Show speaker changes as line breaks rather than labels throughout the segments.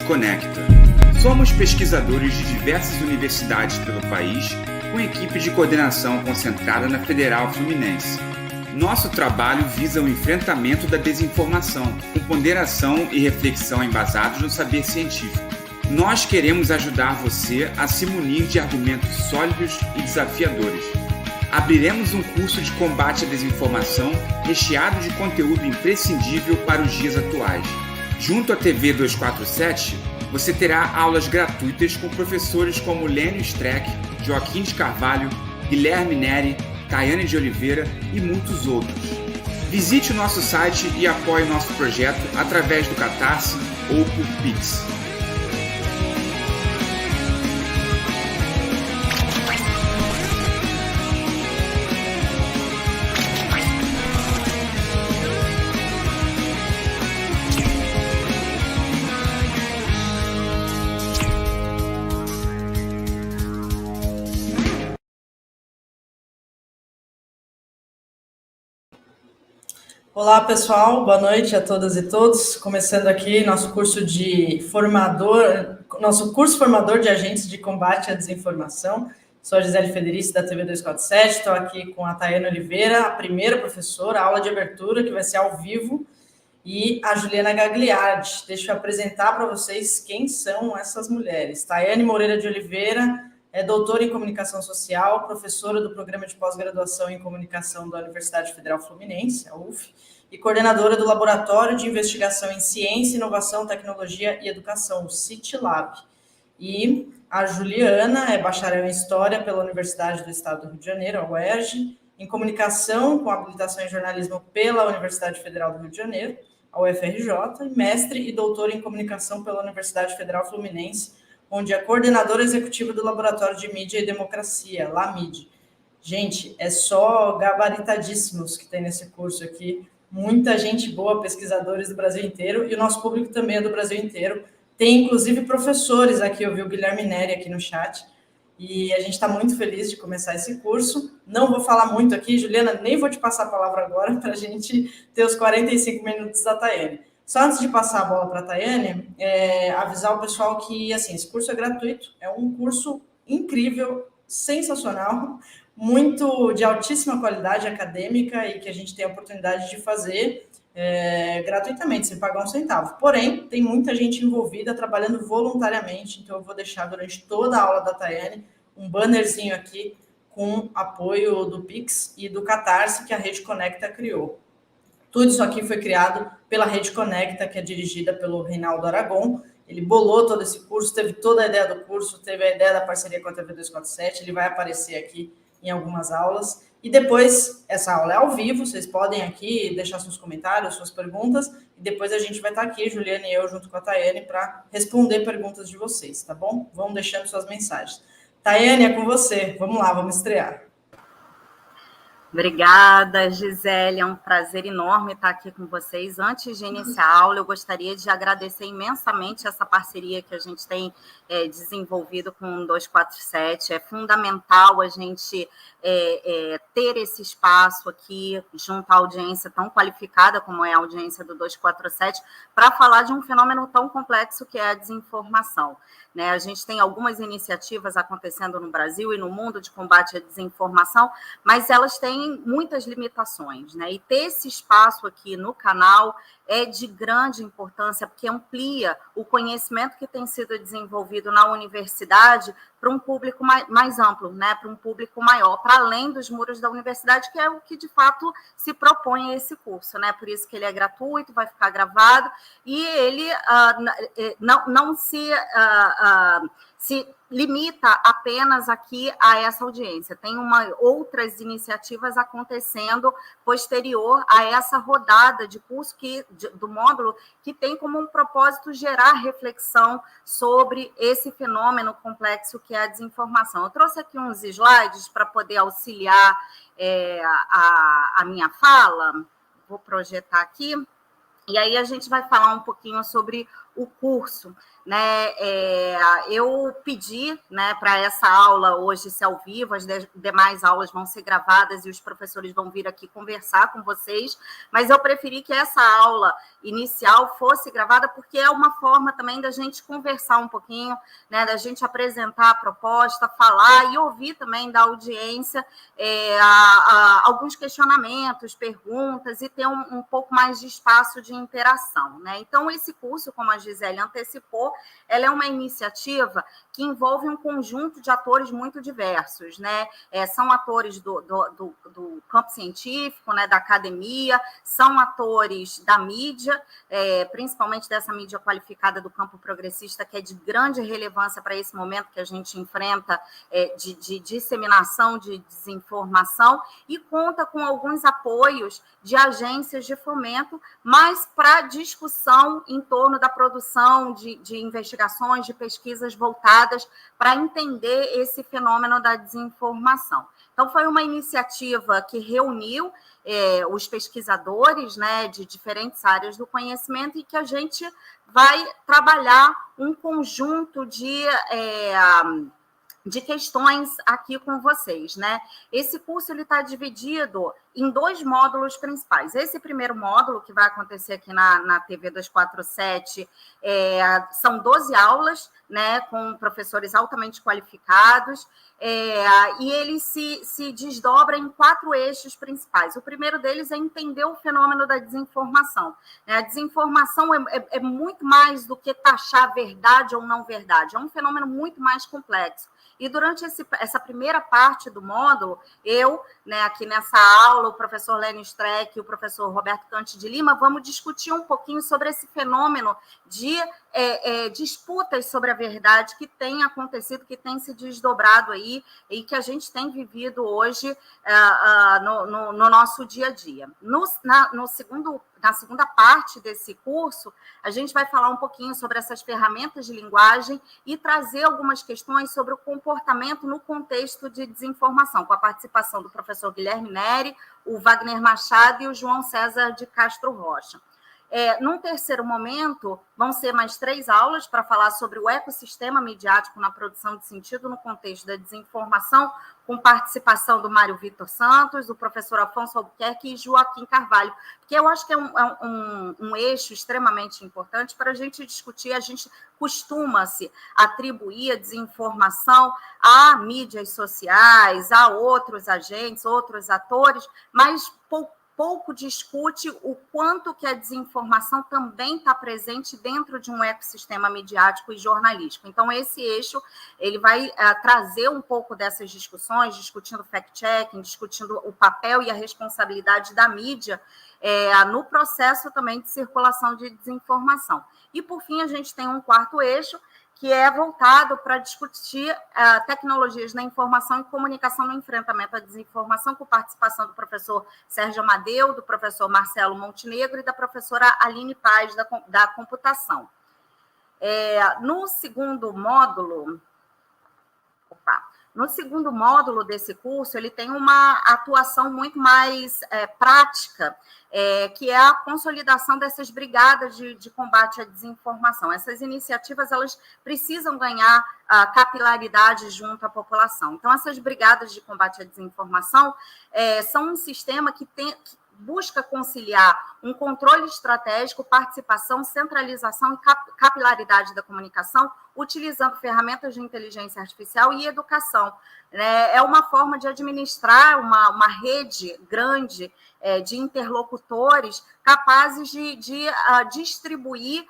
Conecta. Somos pesquisadores de diversas universidades pelo país, com equipe de coordenação concentrada na Federal Fluminense. Nosso trabalho visa o enfrentamento da desinformação, com ponderação e reflexão embasados no saber científico. Nós queremos ajudar você a se munir de argumentos sólidos e desafiadores. Abriremos um curso de combate à desinformação recheado de conteúdo imprescindível para os dias atuais. Junto à TV 247, você terá aulas gratuitas com professores como Lênio Streck, Joaquim de Carvalho, Guilherme Neri, Tayane de Oliveira e muitos outros. Visite o nosso site e apoie nosso projeto através do Catarse ou por Pix.
Olá, pessoal. Boa noite a todas e todos. Começando aqui nosso curso formador de agentes de combate à desinformação. Sou a Gisele Federici, da TV 247. Estou aqui com a Tayane Oliveira, a primeira professora, a aula de abertura, que vai ser ao vivo, e a Juliana Gagliardi. Deixa eu apresentar para vocês quem são essas mulheres. Tayane Moreira de Oliveira é doutora em Comunicação Social, professora do Programa de Pós-Graduação em Comunicação da Universidade Federal Fluminense, a UF, e coordenadora do Laboratório de Investigação em Ciência, Inovação, Tecnologia e Educação, o CITLab. E a Juliana é bacharel em História pela Universidade do Estado do Rio de Janeiro, a UERJ, em Comunicação com habilitação em Jornalismo pela Universidade Federal do Rio de Janeiro, a UFRJ, e mestre e doutora em Comunicação pela Universidade Federal Fluminense, onde é coordenadora executiva do Laboratório de Mídia e Democracia, LAMID. Gente, é só gabaritadíssimos que tem nesse curso aqui, muita gente boa, pesquisadores do Brasil inteiro, e o nosso público também é do Brasil inteiro. Tem, inclusive, professores aqui, eu vi o Guilherme Neri aqui no chat, e a gente está muito feliz de começar esse curso. Não vou falar muito aqui, Juliana, nem vou te passar a palavra agora, para a gente ter os 45 minutos da Tayane. Só antes de passar a bola para a Tayane, avisar o pessoal que, assim, esse curso é gratuito, é um curso incrível, sensacional, muito de altíssima qualidade acadêmica e que a gente tem a oportunidade de fazer gratuitamente, sem pagar um centavo. Porém, tem muita gente envolvida, trabalhando voluntariamente, então eu vou deixar durante toda a aula da Tayane um bannerzinho aqui com apoio do Pix e do Catarse que a Rede Conecta criou. Tudo isso aqui foi criado pela Rede Conecta, que é dirigida pelo Reinaldo Aragon. Ele bolou todo esse curso, teve toda a ideia do curso, teve a ideia da parceria com a TV 247, ele vai aparecer aqui em algumas aulas. E depois, essa aula é ao vivo, vocês podem aqui deixar seus comentários, suas perguntas, e depois a gente vai estar aqui, Juliana e eu, junto com a Tayane, para responder perguntas de vocês, tá bom? Vão deixando suas mensagens. Tayane, é com você. Vamos lá, vamos estrear.
Obrigada, Gisele, é um prazer enorme estar aqui com vocês. Antes de iniciar a aula, eu gostaria de agradecer imensamente essa parceria que a gente tem desenvolvido com o 247. É fundamental a gente ter esse espaço aqui junto à audiência tão qualificada como é a audiência do 247 para falar de um fenômeno tão complexo que é a desinformação. Né? A gente tem algumas iniciativas acontecendo no Brasil e no mundo de combate à desinformação, mas elas têm muitas limitações, né? E ter esse espaço aqui no canal é de grande importância, porque amplia o conhecimento que tem sido desenvolvido na universidade para um público mais amplo, né? Para um público maior, para além dos muros da universidade, que é o que de fato se propõe a esse curso, né? Por isso que ele é gratuito, vai ficar gravado, e ele não se limita apenas aqui a essa audiência. Tem outras iniciativas acontecendo posterior a essa rodada de curso do módulo, que tem como um propósito gerar reflexão sobre esse fenômeno complexo que é a desinformação. Eu trouxe aqui uns slides para poder auxiliar a minha fala. Vou projetar aqui. E aí a gente vai falar um pouquinho sobre o curso. né, eu pedi, né, para essa aula hoje ser ao vivo, as demais aulas vão ser gravadas e os professores vão vir aqui conversar com vocês, mas eu preferi que essa aula inicial fosse gravada porque é uma forma também da gente conversar um pouquinho, né, da gente apresentar a proposta, falar e ouvir também da audiência alguns questionamentos, perguntas e ter um pouco mais de espaço de interação, né? Então, esse curso, como a Gisele antecipou, ela é uma iniciativa que envolve um conjunto de atores muito diversos, né? São atores do campo científico, né, da academia, são atores da mídia, principalmente dessa mídia qualificada do campo progressista, que é de grande relevância para esse momento que a gente enfrenta de disseminação de desinformação, e conta com alguns apoios de agências de fomento, mas para discussão em torno da produção de investigações, de pesquisas voltadas para entender esse fenômeno da desinformação. Então, foi uma iniciativa que reuniu os pesquisadores, né, de diferentes áreas do conhecimento, e que a gente vai trabalhar um conjunto de questões aqui com vocês, né? Esse curso ele está dividido em 2 módulos principais. Esse primeiro módulo, que vai acontecer aqui na TV 247, são 12 aulas, né, com professores altamente qualificados, e ele se desdobra em 4 eixos principais. O primeiro deles é entender o fenômeno da desinformação. A desinformação é muito mais do que taxar verdade ou não verdade, é um fenômeno muito mais complexo. E durante essa primeira parte do módulo, eu, né, aqui nessa aula, o professor Lênio Streck e o professor Roberto Cante de Lima, vamos discutir um pouquinho sobre esse fenômeno de disputas sobre a verdade que tem acontecido, que tem se desdobrado aí e que a gente tem vivido hoje no nosso dia a dia. Na segunda parte desse curso, a gente vai falar um pouquinho sobre essas ferramentas de linguagem e trazer algumas questões sobre o comportamento no contexto de desinformação, com a participação do professor Guilherme Neri, o Wagner Machado e o João César de Castro Rocha. Num terceiro momento, vão ser mais 3 aulas para falar sobre o ecossistema midiático na produção de sentido no contexto da desinformação, com participação do Mário Vitor Santos, do professor Afonso Albuquerque e Joaquim Carvalho, porque eu acho que é um eixo extremamente importante para a gente discutir. A gente costuma-se atribuir a desinformação a mídias sociais, a outros agentes, outros atores, mas pouco discute o quanto que a desinformação também está presente dentro de um ecossistema midiático e jornalístico. Então, esse eixo ele vai trazer um pouco dessas discussões, discutindo fact-checking, discutindo o papel e a responsabilidade da mídia no processo também de circulação de desinformação. E, por fim, a gente tem um 4º eixo, que é voltado para discutir tecnologias na informação e comunicação no enfrentamento à desinformação, com participação do professor Sérgio Amadeu, do professor Marcelo Montenegro e da professora Aline Paz, da computação. No segundo módulo desse curso, ele tem uma atuação muito mais prática, que é a consolidação dessas brigadas de combate à desinformação. Essas iniciativas, elas precisam ganhar capilaridade junto à população. Então, essas brigadas de combate à desinformação são um sistema que busca conciliar um controle estratégico, participação, centralização e capilaridade da comunicação, utilizando ferramentas de inteligência artificial e educação. É uma forma de administrar uma rede grande de interlocutores capazes de distribuir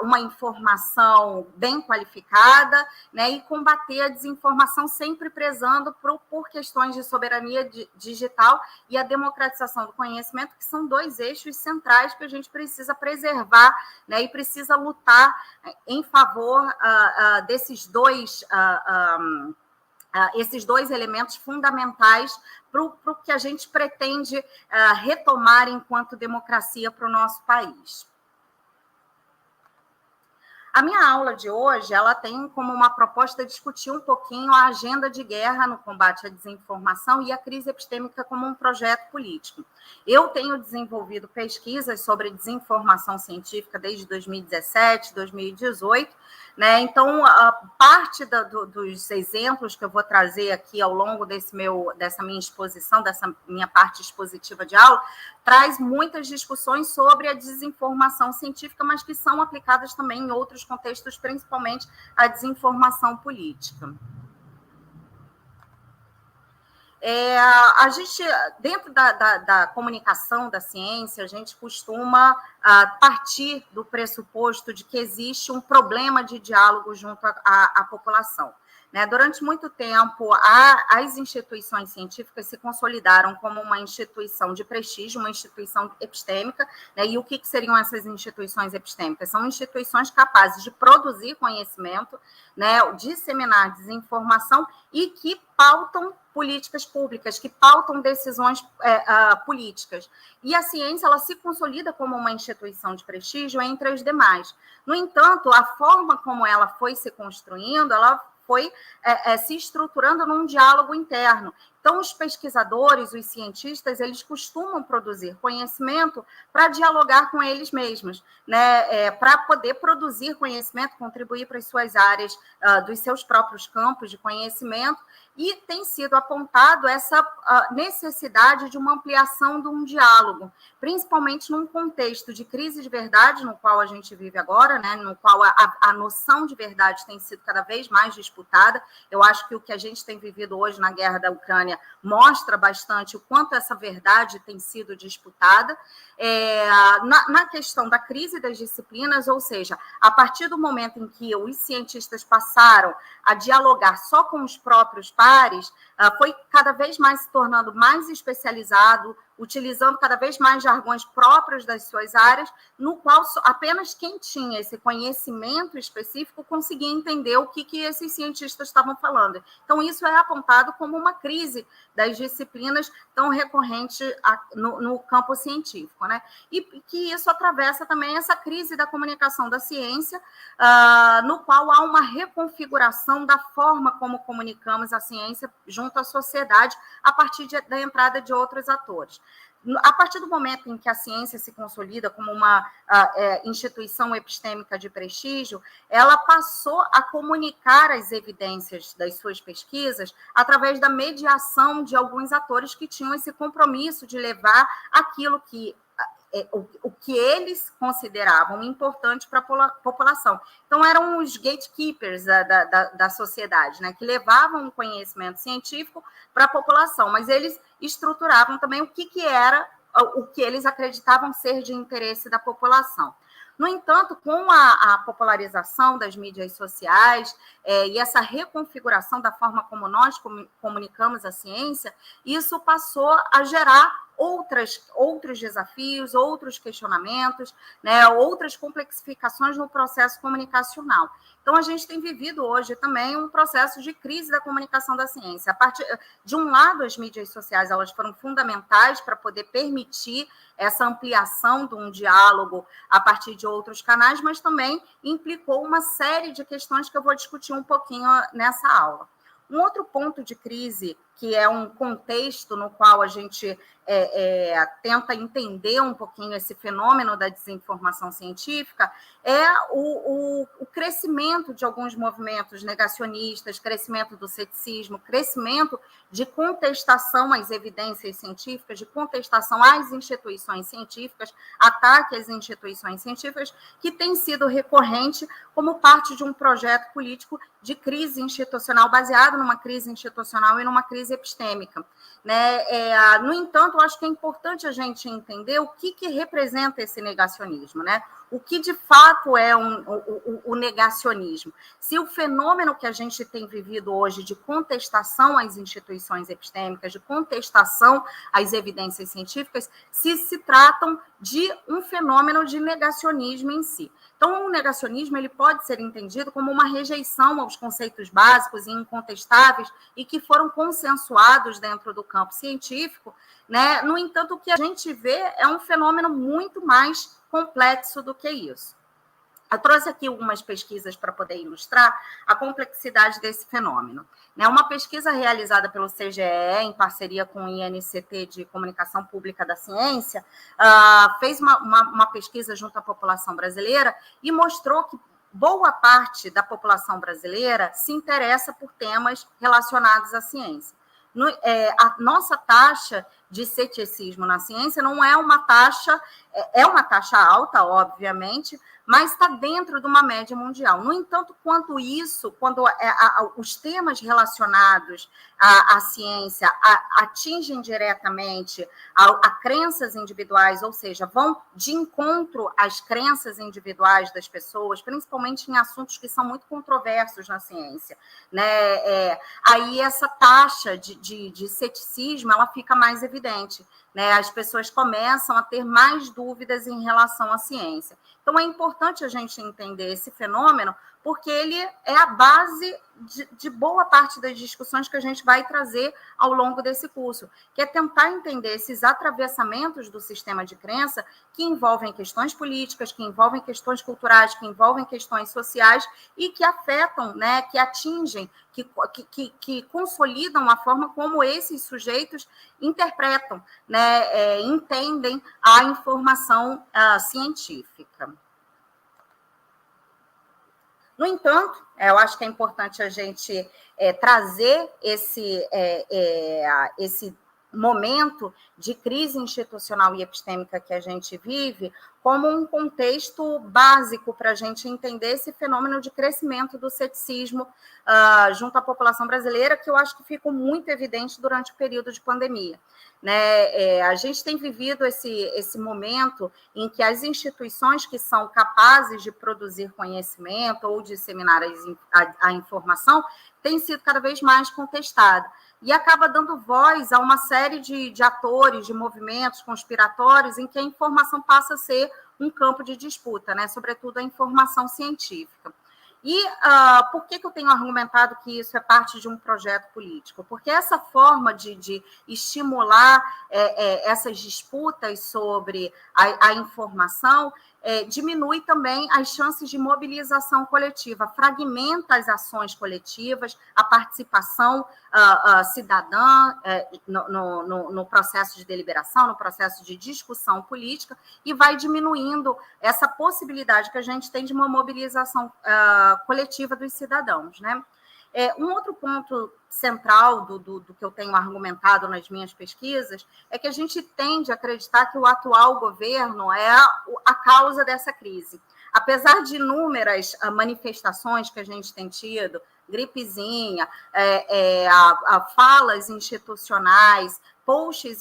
uma informação bem qualificada, né, e combater a desinformação, sempre prezando por questões de soberania digital e a democratização do conhecimento, que são 2 eixos centrais que a gente precisa preservar, né, e precisa lutar em favor desses esses 2 elementos fundamentais para o que a gente pretende retomar enquanto democracia para o nosso país. A minha aula de hoje, ela tem como uma proposta discutir um pouquinho a agenda de guerra no combate à desinformação e a crise epistêmica como um projeto político. Eu tenho desenvolvido pesquisas sobre desinformação científica desde 2017, 2018, né? Então, a parte dos exemplos que eu vou trazer aqui ao longo dessa minha exposição, dessa minha parte expositiva de aula, traz muitas discussões sobre a desinformação científica, mas que são aplicadas também em outros contextos, principalmente a desinformação política. A gente, dentro da comunicação, da ciência, a gente costuma partir do pressuposto de que existe um problema de diálogo junto à população. Durante muito tempo, as instituições científicas se consolidaram como uma instituição de prestígio, uma instituição epistêmica, e o que seriam essas instituições epistêmicas? São instituições capazes de produzir conhecimento, disseminar desinformação e que pautam políticas públicas, que pautam decisões políticas. E a ciência, ela se consolida como uma instituição de prestígio entre as demais. No entanto, a forma como ela foi se construindo, ela foi se estruturando num diálogo interno. Então, os pesquisadores, os cientistas, eles costumam produzir conhecimento para dialogar com eles mesmos, para poder produzir conhecimento, contribuir para as suas áreas dos seus próprios campos de conhecimento, e tem sido apontado essa necessidade de uma ampliação de um diálogo, principalmente num contexto de crise de verdade, no qual a gente vive agora, no qual a noção de verdade tem sido cada vez mais disputada. Eu acho que o que a gente tem vivido hoje na guerra da Ucrânia mostra bastante o quanto essa verdade tem sido disputada. Na questão da crise das disciplinas, ou seja, a partir do momento em que os cientistas passaram a dialogar só com os próprios pares, foi cada vez mais se tornando mais especializado, utilizando cada vez mais jargões próprios das suas áreas, no qual apenas quem tinha esse conhecimento específico conseguia entender o que esses cientistas estavam falando. Então, isso é apontado como uma crise das disciplinas tão recorrente no campo científico, E que isso atravessa também essa crise da comunicação da ciência, no qual há uma reconfiguração da forma como comunicamos a ciência junto à sociedade a partir da entrada de outros atores. A partir do momento em que a ciência se consolida como uma instituição epistêmica de prestígio, ela passou a comunicar as evidências das suas pesquisas através da mediação de alguns atores que tinham esse compromisso de levar aquilo que o que eles consideravam importante para a população. Então, eram os gatekeepers da sociedade, que levavam o conhecimento científico para a população, mas eles estruturavam também o que era o que eles acreditavam ser de interesse da população. No entanto, com a popularização das mídias sociais e essa reconfiguração da forma como nós comunicamos a ciência, isso passou a gerar outros desafios, outros questionamentos, outras complexificações no processo comunicacional. Então, a gente tem vivido hoje também um processo de crise da comunicação da ciência. A partir de um lado, as mídias sociais elas foram fundamentais para poder permitir essa ampliação de um diálogo a partir de outros canais, mas também implicou uma série de questões que eu vou discutir um pouquinho nessa aula. Um outro ponto de crise, que é um contexto no qual a gente tenta entender um pouquinho esse fenômeno da desinformação científica, é o crescimento de alguns movimentos negacionistas, crescimento do ceticismo, crescimento de contestação às evidências científicas, de contestação às instituições científicas, ataque às instituições científicas, que tem sido recorrente como parte de um projeto político de crise institucional, baseado numa crise institucional e numa crise epistêmica. No entanto, eu acho que é importante a gente entender o que representa esse negacionismo, O que de fato é o negacionismo? Se o fenômeno que a gente tem vivido hoje de contestação às instituições epistêmicas, de contestação às evidências científicas, se tratam de um fenômeno de negacionismo em si. Então, o negacionismo ele pode ser entendido como uma rejeição aos conceitos básicos e incontestáveis e que foram consensuados dentro do campo científico, No entanto, o que a gente vê é um fenômeno muito mais complexo do que isso. Eu trouxe aqui algumas pesquisas para poder ilustrar a complexidade desse fenômeno. Uma pesquisa realizada pelo CGE, em parceria com o INCT de Comunicação Pública da Ciência, fez uma pesquisa junto à população brasileira e mostrou que boa parte da população brasileira se interessa por temas relacionados à ciência. A nossa taxa de ceticismo na ciência não é uma taxa, é uma taxa alta, obviamente, mas está dentro de uma média mundial. No entanto, quando os temas relacionados à ciência atingem diretamente a crenças individuais, ou seja, vão de encontro às crenças individuais das pessoas, principalmente em assuntos que são muito controversos na ciência, aí essa taxa de ceticismo ela fica mais evidente. As pessoas começam a ter mais dúvidas em relação à ciência. Então, é importante a gente entender esse fenômeno, porque ele é a base de boa parte das discussões que a gente vai trazer ao longo desse curso, que é tentar entender esses atravessamentos do sistema de crença que envolvem questões políticas, que envolvem questões culturais, que envolvem questões sociais e que afetam, que atingem, que consolidam a forma como esses sujeitos interpretam, entendem a informação científica. No entanto, eu acho que é importante a gente trazer esse momento de crise institucional e epistêmica que a gente vive como um contexto básico para a gente entender esse fenômeno de crescimento do ceticismo junto à população brasileira, que eu acho que ficou muito evidente durante o período de pandemia. A gente tem vivido esse momento em que as instituições que são capazes de produzir conhecimento ou disseminar a informação têm sido cada vez mais contestadas. E acaba dando voz a uma série de atores, de movimentos conspiratórios, em que a informação passa a ser um campo de disputa, sobretudo a informação científica. E por que eu tenho argumentado que isso é parte de um projeto político? Porque essa forma de estimular essas disputas sobre a informação diminui também as chances de mobilização coletiva, fragmenta as ações coletivas, a participação cidadã no processo de deliberação, no processo de discussão política, e vai diminuindo essa possibilidade que a gente tem de uma mobilização coletiva dos cidadãos, Um outro ponto central do que eu tenho argumentado nas minhas pesquisas é que a gente tende a acreditar que o atual governo é a causa dessa crise. Apesar de inúmeras manifestações que a gente tem tido, gripezinha, falas institucionais, posts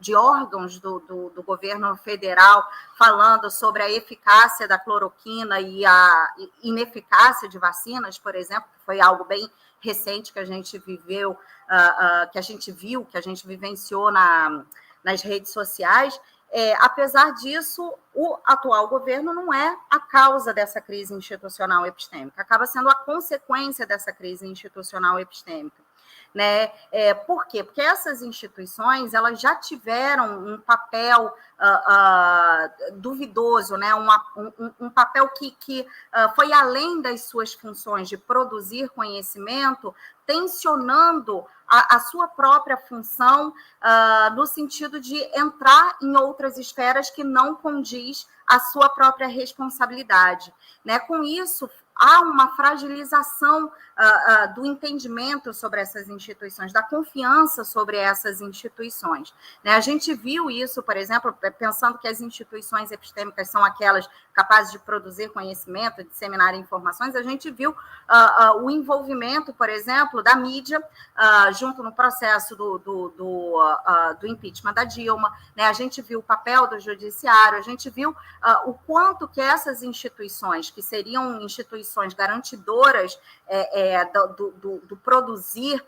de órgãos do governo federal falando sobre a eficácia da cloroquina e a ineficácia de vacinas, por exemplo, que foi algo bem recente que a gente viveu, que a gente viu, que a gente vivenciou nas redes sociais. Apesar disso, o atual governo não é a causa dessa crise institucional epistêmica, acaba sendo a consequência dessa crise institucional epistêmica. Por quê? Porque essas instituições elas já tiveram um papel duvidoso, um papel que foi além das suas funções de produzir conhecimento, tensionando a sua própria função no sentido de entrar em outras esferas que não condiz à sua própria responsabilidade. Com isso, há uma fragilização do entendimento sobre essas instituições, da confiança sobre essas instituições. A gente viu isso, por exemplo, pensando que as instituições epistêmicas são aquelas capazes de produzir conhecimento, disseminar informações, a gente viu o envolvimento, por exemplo, da mídia junto no processo do impeachment da Dilma, a gente viu o papel do judiciário, a gente viu o quanto que essas instituições, que seriam instituições garantidoras do produzir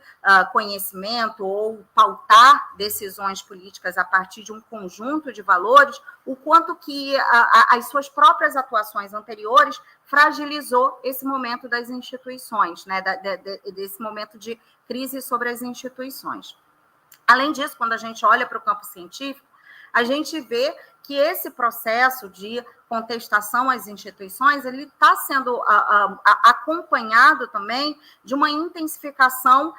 conhecimento ou pautar decisões políticas a partir de um conjunto de valores, o quanto que as suas próprias atuações anteriores fragilizou esse momento das instituições, desse momento de crise sobre as instituições. Além disso, quando a gente olha para o campo científico, a gente vê que esse processo de contestação às instituições, ele está sendo acompanhado também de uma intensificação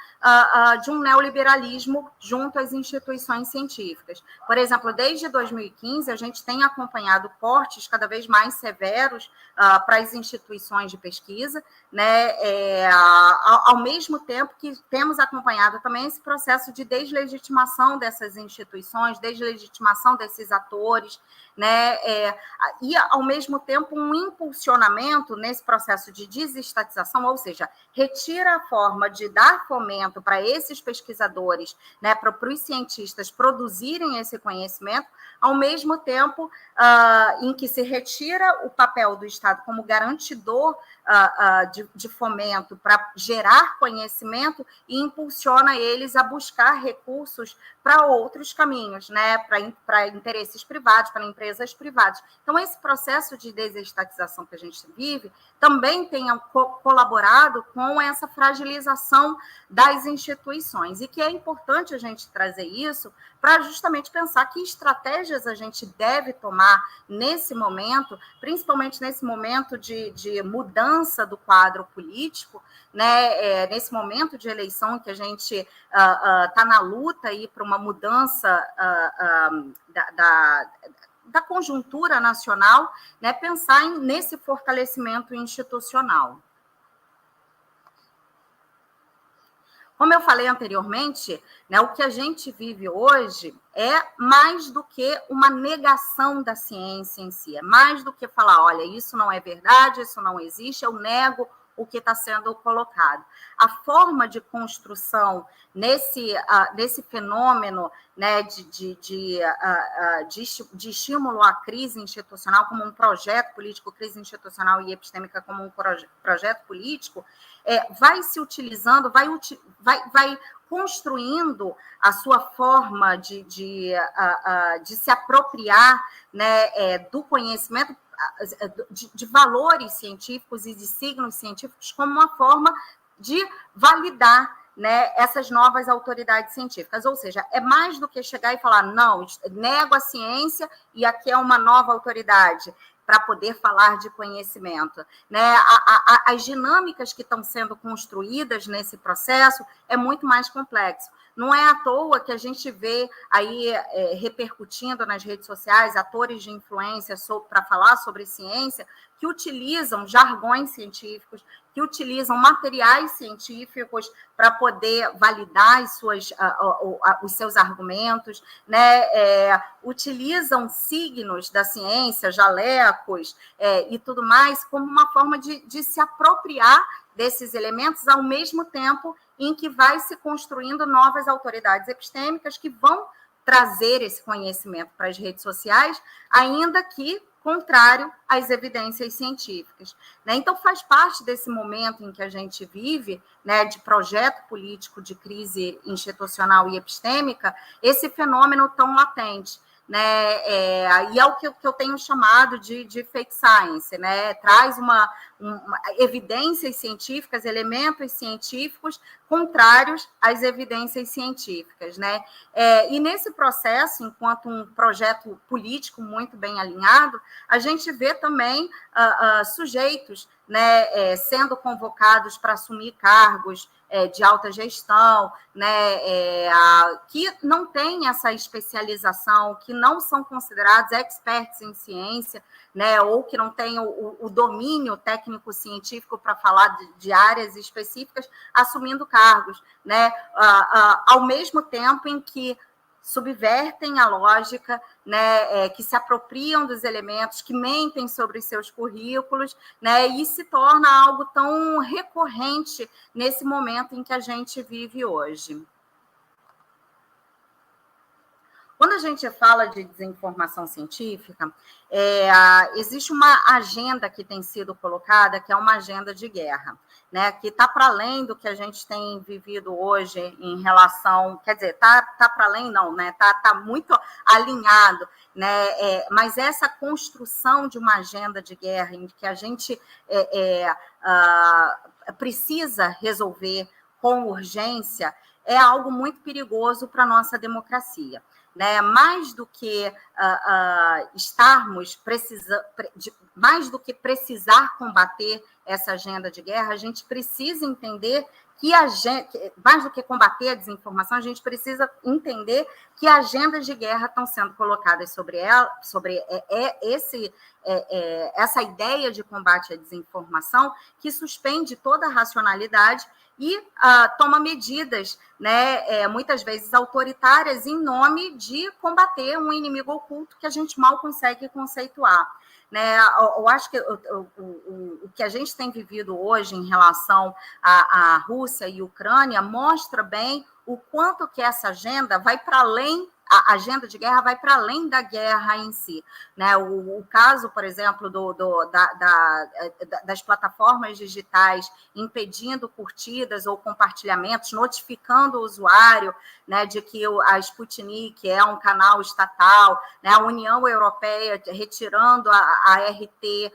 de um neoliberalismo junto às instituições científicas. Por exemplo, desde 2015, a gente tem acompanhado cortes cada vez mais severos para as instituições de pesquisa, né? Ao mesmo tempo que temos acompanhado também esse processo de deslegitimação dessas instituições, deslegitimação desses atores, né? E, ao mesmo tempo, um impulsionamento nesse processo de desestatização, ou seja, retira a forma de dar fomento para esses pesquisadores, né, para os cientistas produzirem esse conhecimento, ao mesmo tempo em que se retira o papel do Estado como garantidor de fomento para gerar conhecimento e impulsiona eles a buscar recursos para outros caminhos, né, para interesses privados, para empresas privadas. Então, esse processo de desestatização que a gente vive também tem colaborado com essa fragilização das instituições, e que é importante a gente trazer isso para justamente pensar que estratégias a gente deve tomar nesse momento, principalmente nesse momento de mudança do quadro político, né, nesse momento de eleição que a gente está na luta para uma mudança da conjuntura nacional, né, pensar nesse fortalecimento institucional. Como eu falei anteriormente, né, o que a gente vive hoje é mais do que uma negação da ciência em si, é mais do que falar, olha, isso não é verdade, isso não existe, eu nego o que está sendo colocado. A forma de construção nesse fenômeno, né, de estímulo à crise institucional como um projeto político, crise institucional e epistêmica como um projeto político, vai se utilizando, vai construindo a sua forma de se apropriar, né, do conhecimento, de valores científicos e de signos científicos como uma forma de validar, né, essas novas autoridades científicas. Ou seja, é mais do que chegar e falar, não, nego a ciência e aqui é uma nova autoridade para poder falar de conhecimento, né? As dinâmicas que estão sendo construídas nesse processo é muito mais complexo. Não é à toa que a gente vê aí repercutindo nas redes sociais atores de influência para falar sobre ciência que utilizam jargões científicos, que utilizam materiais científicos para poder validar os seus argumentos, né? Utilizam signos da ciência, jalecos e tudo mais, como uma forma de se apropriar desses elementos, ao mesmo tempo em que vai se construindo novas autoridades epistêmicas que vão trazer esse conhecimento para as redes sociais, ainda que contrário às evidências científicas, né? Então, faz parte desse momento em que a gente vive, né, de projeto político de crise institucional e epistêmica, esse fenômeno tão latente, né? E é o que eu tenho chamado de fake science, né? Traz uma evidências científicas, elementos científicos contrários às evidências científicas, né? E nesse processo, enquanto um projeto político muito bem alinhado, a gente vê também sujeitos, né, sendo convocados para assumir cargos de alta gestão, né, que não têm essa especialização, que não são considerados experts em ciência, né, ou que não têm o domínio técnico-científico para falar de áreas específicas, assumindo cargos, né, ao mesmo tempo em que subvertem a lógica, né, que se apropriam dos elementos, que mentem sobre os seus currículos, né, e se torna algo tão recorrente nesse momento em que a gente vive hoje. Quando a gente fala de desinformação científica, existe uma agenda que tem sido colocada, que é uma agenda de guerra, né, que está para além do que a gente tem vivido hoje em relação, quer dizer, está para além não, né, tá muito alinhado, né, mas essa construção de uma agenda de guerra em que a gente precisa resolver com urgência é algo muito perigoso para a nossa democracia. né, mais do que mais do que precisar combater essa agenda de guerra, a gente precisa entender que mais do que combater a desinformação, a gente precisa entender que agendas de guerra estão sendo colocadas sobre essa ideia de combate à desinformação, que suspende toda a racionalidade e toma medidas, né, muitas vezes autoritárias, em nome de combater um inimigo oculto que a gente mal consegue conceituar. Né? Eu acho que o que a gente tem vivido hoje em relação à Rússia e Ucrânia mostra bem o quanto que essa agenda vai para além, a agenda de guerra vai para além da guerra em si. Né? O caso, por exemplo, das plataformas digitais impedindo curtidas ou compartilhamentos, notificando o usuário, né, de que a Sputnik é um canal estatal, né, a União Europeia retirando a RT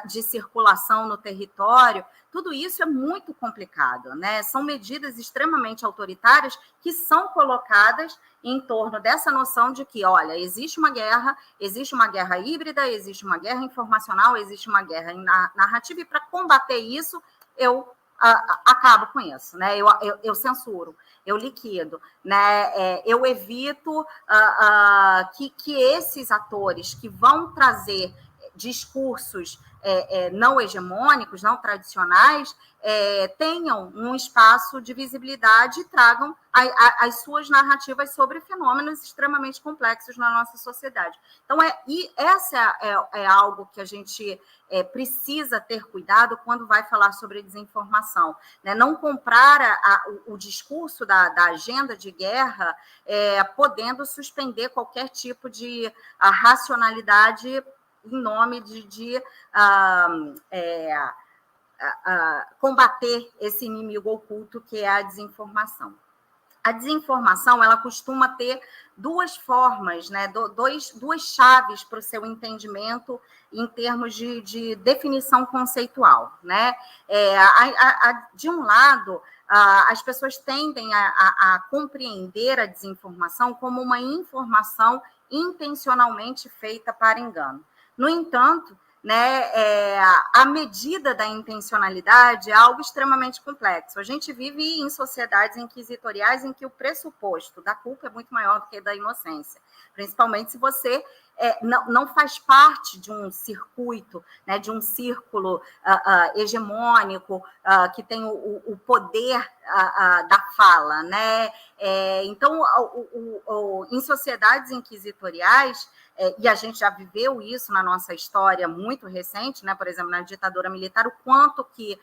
de circulação no território. Tudo isso é muito complicado, né? São medidas extremamente autoritárias que são colocadas em torno dessa noção de que, olha, existe uma guerra híbrida, existe uma guerra informacional, existe uma guerra narrativa, e para combater isso, eu acabo com isso, né? Eu censuro, eu liquido, né? Eu evito que esses atores que vão trazer discursos não hegemônicos, não tradicionais, tenham um espaço de visibilidade e tragam as suas narrativas sobre fenômenos extremamente complexos na nossa sociedade. Então, essa é algo que a gente precisa ter cuidado quando vai falar sobre desinformação, né? Não comprar o discurso da agenda de guerra podendo suspender qualquer tipo de racionalidade em nome de combater esse inimigo oculto que é a desinformação. A desinformação, ela costuma ter duas formas, né, duas chaves para o seu entendimento em termos de definição conceitual, né? De um lado, as pessoas tendem a compreender a desinformação como uma informação intencionalmente feita para engano. No entanto, né, a medida da intencionalidade é algo extremamente complexo. A gente vive em sociedades inquisitoriais em que o pressuposto da culpa é muito maior do que da inocência, principalmente se você não faz parte de um circuito, né, de um círculo hegemônico que tem o poder da fala. Né? Então, em sociedades inquisitoriais, e a gente já viveu isso na nossa história muito recente, né? Por exemplo, na ditadura militar, o quanto que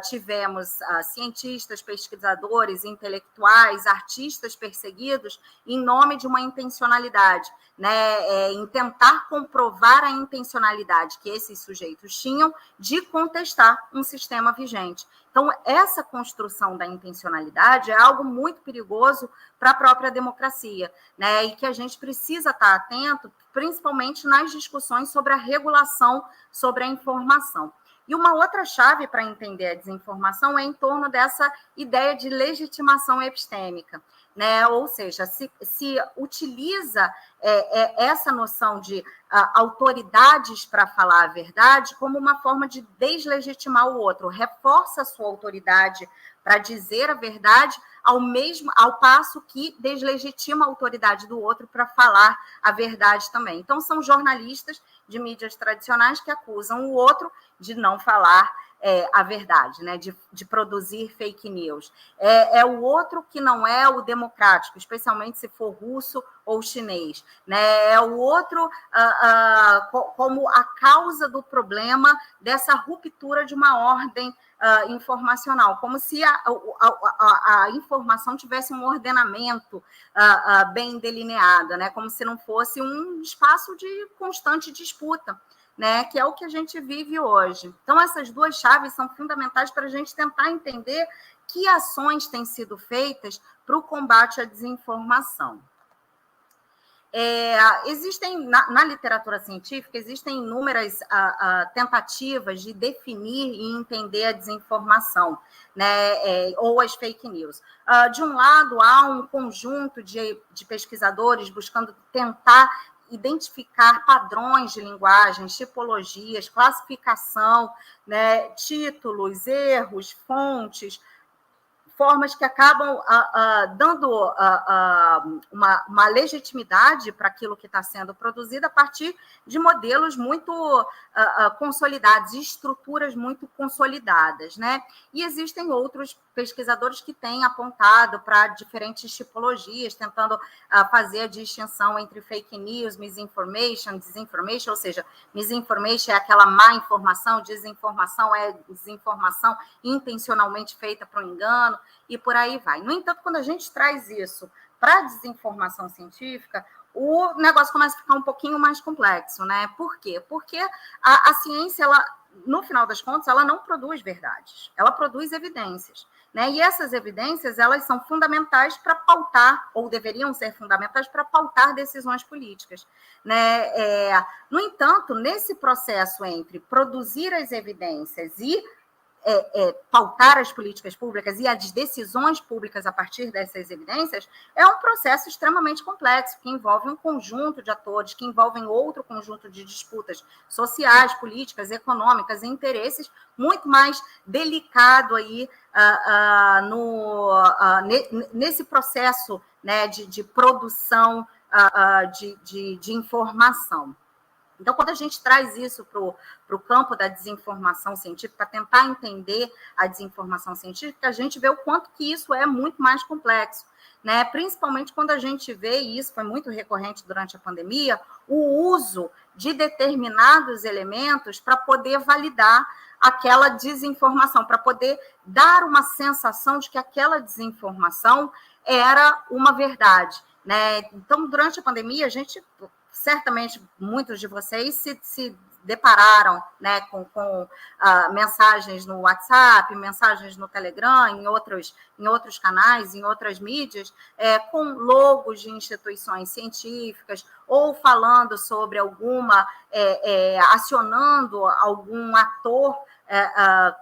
tivemos cientistas, pesquisadores, intelectuais, artistas perseguidos em nome de uma intencionalidade, né? Em tentar comprovar a intencionalidade que esses sujeitos tinham de contestar um sistema vigente. Então, essa construção da intencionalidade é algo muito perigoso para a própria democracia, né? E que a gente precisa estar atento, principalmente nas discussões sobre a regulação sobre a informação. E uma outra chave para entender a desinformação é em torno dessa ideia de legitimação epistêmica, né? Ou seja, se utiliza essa noção de autoridades para falar a verdade como uma forma de deslegitimar o outro, reforça a sua autoridade para dizer a verdade, ao passo que deslegitima a autoridade do outro para falar a verdade também. Então, são jornalistas de mídias tradicionais que acusam o outro de não falar a verdade, né? De produzir fake news. É o outro que não é o democrático, especialmente se for russo ou chinês. Né? É o outro como a causa do problema dessa ruptura de uma ordem informacional, como se a informação tivesse um ordenamento bem delineado, né? Como se não fosse um espaço de constante disputa, né, que é o que a gente vive hoje. Então, essas duas chaves são fundamentais para a gente tentar entender que ações têm sido feitas para o combate à desinformação. Existem, na literatura científica, existem inúmeras tentativas de definir e entender a desinformação, né, ou as fake news. De um lado, há um conjunto de pesquisadores buscando tentar identificar padrões de linguagem, tipologias, classificação, né, títulos, erros, fontes, formas que acabam dando uma legitimidade para aquilo que está sendo produzido a partir de modelos muito consolidados, estruturas muito consolidadas, né? E existem outros pesquisadores que têm apontado para diferentes tipologias, tentando fazer a distinção entre fake news, misinformation, disinformation, ou seja, misinformation é aquela má informação, desinformação é desinformação intencionalmente feita para o engano, e por aí vai. No entanto, quando a gente traz isso para a desinformação científica, o negócio começa a ficar um pouquinho mais complexo, né? Por quê? Porque a ciência, ela, no final das contas, ela não produz verdades, ela produz evidências, né? E essas evidências, elas são fundamentais para pautar, ou deveriam ser fundamentais para pautar decisões políticas, né? No entanto, nesse processo entre produzir as evidências e pautar as políticas públicas e as decisões públicas a partir dessas evidências, é um processo extremamente complexo, que envolve um conjunto de atores, que envolvem outro conjunto de disputas sociais, políticas, econômicas e interesses, muito mais delicado aí nesse processo, né, de produção de informação. Então, quando a gente traz isso para o campo da desinformação científica, para tentar entender a desinformação científica, a gente vê o quanto que isso é muito mais complexo, né? Principalmente quando a gente vê, e isso foi muito recorrente durante a pandemia, o uso de determinados elementos para poder validar aquela desinformação, para poder dar uma sensação de que aquela desinformação era uma verdade, né? Então, durante a pandemia, a gente... Certamente, muitos de vocês se depararam, né, com mensagens no WhatsApp, mensagens no Telegram, em outros canais, em outras mídias, com logos de instituições científicas, ou falando sobre acionando algum ator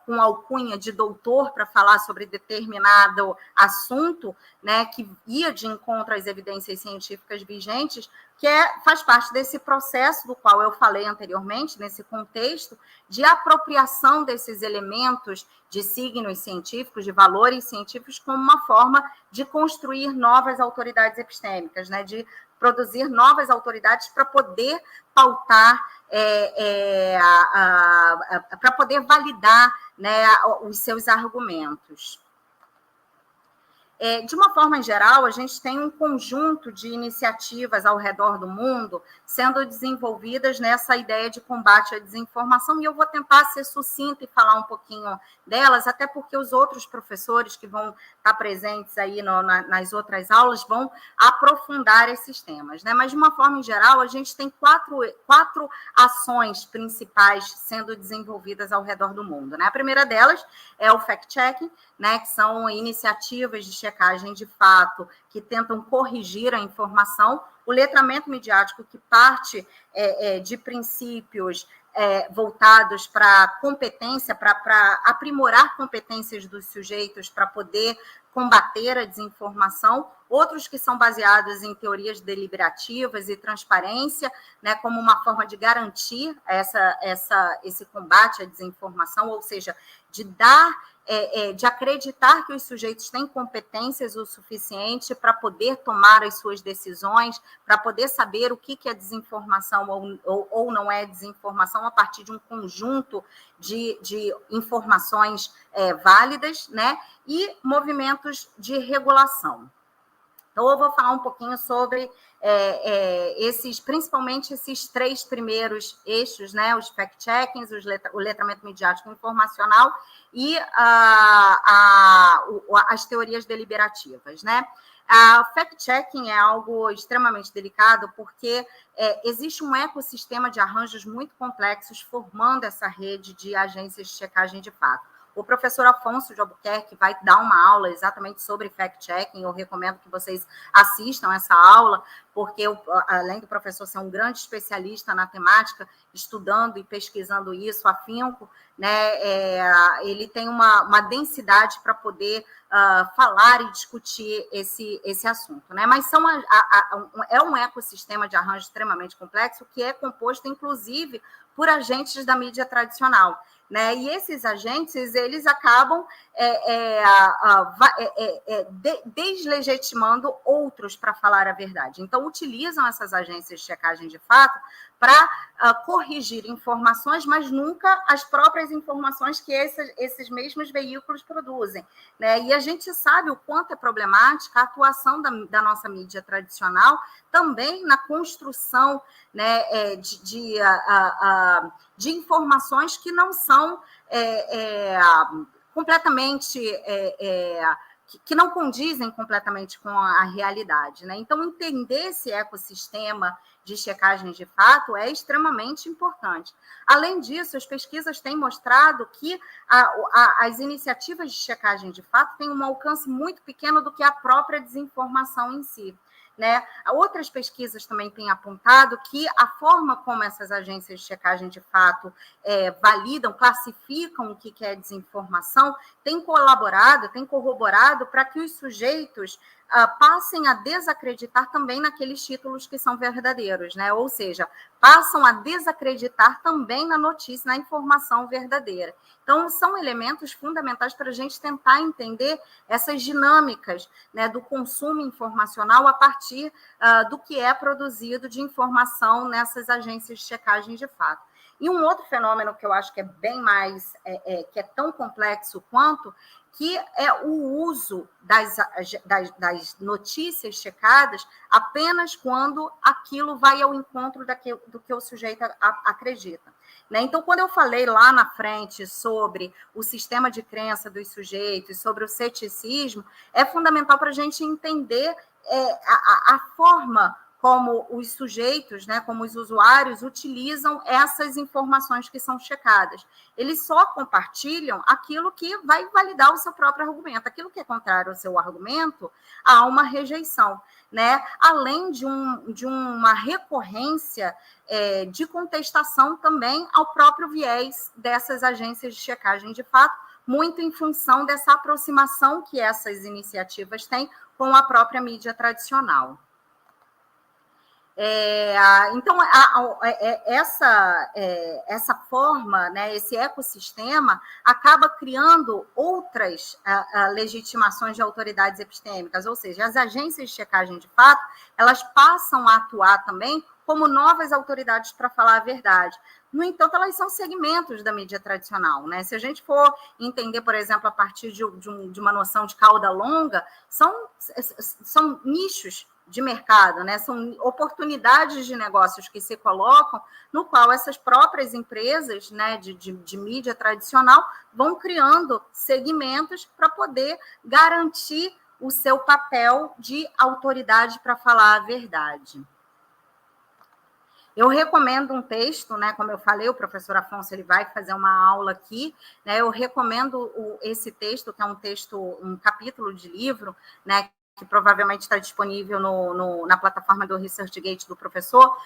com alcunha de doutor para falar sobre determinado assunto, né, que ia de encontro às evidências científicas vigentes, que faz parte desse processo do qual eu falei anteriormente, nesse contexto de apropriação desses elementos de signos científicos, de valores científicos, como uma forma de construir novas autoridades epistêmicas, né, de produzir novas autoridades para poder pautar, para poder validar, né, os seus argumentos. De uma forma geral, a gente tem um conjunto de iniciativas ao redor do mundo sendo desenvolvidas nessa ideia de combate à desinformação, e eu vou tentar ser sucinta e falar um pouquinho delas, até porque os outros professores que vão estar presentes aí nas outras aulas vão aprofundar esses temas, né? Mas, de uma forma geral, a gente tem quatro ações principais sendo desenvolvidas ao redor do mundo, né? A primeira delas é o fact-checking, né, que são iniciativas de checagem de fato que tentam corrigir a informação, o letramento midiático, que parte de princípios voltados para competência, para aprimorar competências dos sujeitos para poder combater a desinformação, outros que são baseados em teorias deliberativas e transparência, né, como uma forma de garantir esse combate à desinformação, ou seja, de acreditar que os sujeitos têm competências o suficiente para poder tomar as suas decisões, para poder saber o que é desinformação ou não é desinformação a partir de um conjunto de informações válidas, né? E movimentos de regulação. Então, eu vou falar um pouquinho sobre principalmente esses três primeiros eixos, né? Os fact-checkings, o letramento midiático informacional e as teorias deliberativas, né? A fact-checking é algo extremamente delicado porque existe um ecossistema de arranjos muito complexos formando essa rede de agências de checagem de fato. O professor Afonso de Albuquerque vai dar uma aula exatamente sobre fact-checking. Eu recomendo que vocês assistam essa aula, porque além do professor ser um grande especialista na temática, estudando e pesquisando isso afinco, né, ele tem uma densidade para poder falar e discutir esse assunto, né? Mas é um ecossistema de arranjo extremamente complexo, que é composto, inclusive, por agentes da mídia tradicional, né? E esses agentes, eles acabam deslegitimando outros para falar a verdade. Então, utilizam essas agências de checagem de fato para corrigir informações, mas nunca as próprias informações que esses mesmos veículos produzem, né? E a gente sabe o quanto é problemática a atuação da nossa mídia tradicional também na construção, né, de informações que não são completamente... que não condizem completamente com a realidade, né? Então, entender esse ecossistema de checagem de fato é extremamente importante. Além disso, as pesquisas têm mostrado que as iniciativas de checagem de fato têm um alcance muito pequeno do que a própria desinformação em si, né? Outras pesquisas também têm apontado que a forma como essas agências de checagem de fato validam, classificam o que é desinformação, tem colaborado, tem corroborado para que os sujeitos passem a desacreditar também naqueles títulos que são verdadeiros, né? Ou seja, passam a desacreditar também na notícia, na informação verdadeira. Então, são elementos fundamentais para a gente tentar entender essas dinâmicas, né, do consumo informacional a partir do que é produzido de informação nessas agências de checagem de fato. E um outro fenômeno que eu acho que é bem mais, que é tão complexo quanto, que é o uso das notícias checadas apenas quando aquilo vai ao encontro do que o sujeito acredita, né? Então, quando eu falei lá na frente sobre o sistema de crença dos sujeitos, sobre o ceticismo, é fundamental para a gente entender a forma como os sujeitos, né, como os usuários utilizam essas informações que são checadas. Eles só compartilham aquilo que vai validar o seu próprio argumento. Aquilo que é contrário ao seu argumento, há uma rejeição, né? Além de uma recorrência de contestação também ao próprio viés dessas agências de checagem de fato, muito em função dessa aproximação que essas iniciativas têm com a própria mídia tradicional. Então, essa forma, né, esse ecossistema, acaba criando outras legitimações de autoridades epistêmicas, ou seja, as agências de checagem de fato, elas passam a atuar também como novas autoridades para falar a verdade. No entanto, elas são segmentos da mídia tradicional, né? Se a gente for entender, por exemplo, a partir de uma noção de cauda longa, são nichos de mercado, né? São oportunidades de negócios que se colocam, no qual essas próprias empresas, né, de mídia tradicional vão criando segmentos para poder garantir o seu papel de autoridade para falar a verdade. Eu recomendo um texto, né? Como eu falei, o professor Afonso ele vai fazer uma aula aqui, né? Eu recomendo esse texto, que é um capítulo de livro, né? Que provavelmente está disponível na plataforma do ResearchGate do professor,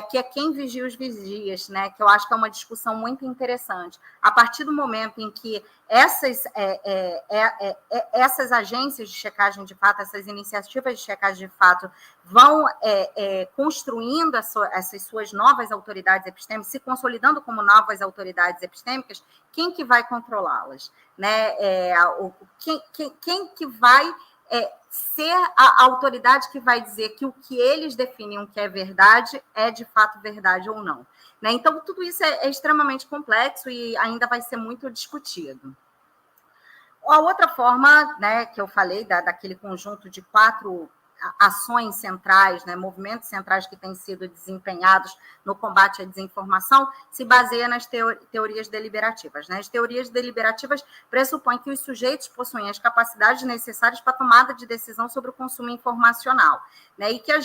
que é Quem Vigia os Vigias, né? Que eu acho que é uma discussão muito interessante. A partir do momento em que essas agências de checagem de fato, essas iniciativas de checagem de fato vão construindo essas suas novas autoridades epistêmicas, se consolidando como novas autoridades epistêmicas, quem que vai controlá-las, né? Quem que vai ser a autoridade que vai dizer que o que eles definem que é verdade é de fato verdade ou não, né? Então, tudo isso é extremamente complexo e ainda vai ser muito discutido. A outra forma, né, que eu falei, daquele conjunto de 4 ações centrais, né, movimentos centrais que têm sido desempenhados no combate à desinformação, se baseia nas teorias deliberativas. Né? As teorias deliberativas pressupõem que os sujeitos possuem as capacidades necessárias para a tomada de decisão sobre o consumo informacional, né? E que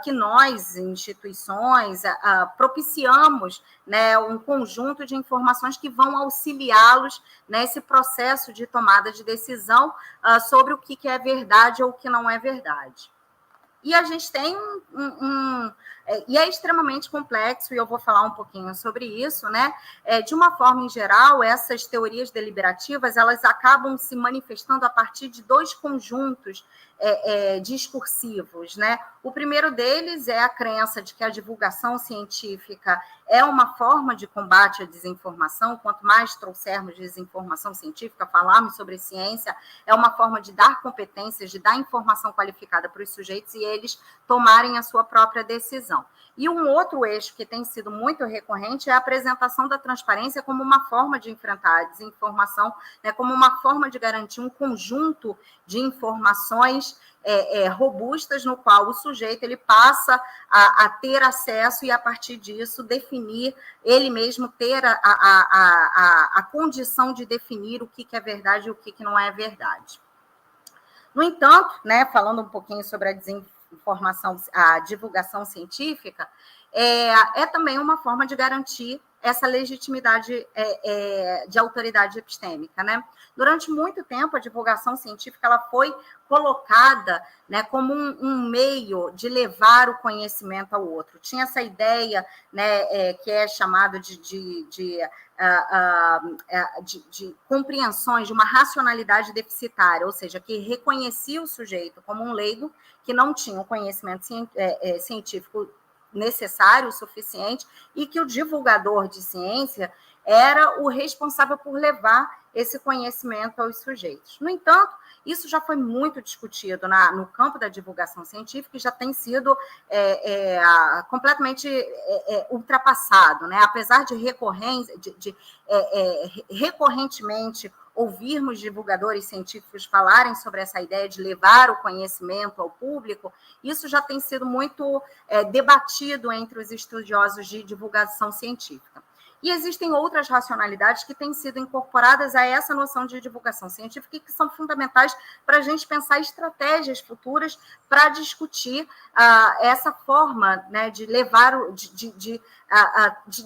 que nós, instituições, propiciamos, né, um conjunto de informações que vão auxiliá-los nesse processo de tomada de decisão sobre o que é verdade ou o que não é verdade. E a gente tem e é extremamente complexo, e eu vou falar um pouquinho sobre isso, né? De uma forma em geral, essas teorias deliberativas, elas acabam se manifestando a partir de dois conjuntos discursivos, né? O primeiro deles é a crença de que a divulgação científica é uma forma de combate à desinformação. Quanto mais trouxermos desinformação científica, falarmos sobre ciência, é uma forma de dar competências, de dar informação qualificada para os sujeitos e eles tomarem a sua própria decisão. E um outro eixo que tem sido muito recorrente é a apresentação da transparência como uma forma de enfrentar a desinformação, né, como uma forma de garantir um conjunto de informações robustas no qual o sujeito ele passa a ter acesso e, a partir disso, definir, ele mesmo ter a condição de definir o que é verdade e o que não é verdade. No entanto, né, falando um pouquinho sobre a divulgação científica, é também uma forma de garantir essa legitimidade de autoridade epistêmica, né? Durante muito tempo, a divulgação científica ela foi colocada, né, como um meio de levar o conhecimento ao outro. Tinha essa ideia, né, que é chamado de compreensões de uma racionalidade deficitária, ou seja, que reconhecia o sujeito como um leigo que não tinha o conhecimento científico necessário, o suficiente, e que o divulgador de ciência era o responsável por levar esse conhecimento aos sujeitos. No entanto, isso já foi muito discutido no campo da divulgação científica e já tem sido completamente ultrapassado, né? Apesar de recorrentemente ouvirmos divulgadores científicos falarem sobre essa ideia de levar o conhecimento ao público, isso já tem sido muito debatido entre os estudiosos de divulgação científica. E existem outras racionalidades que têm sido incorporadas a essa noção de divulgação científica e que são fundamentais para a gente pensar estratégias futuras para discutir essa forma, né, de levar, de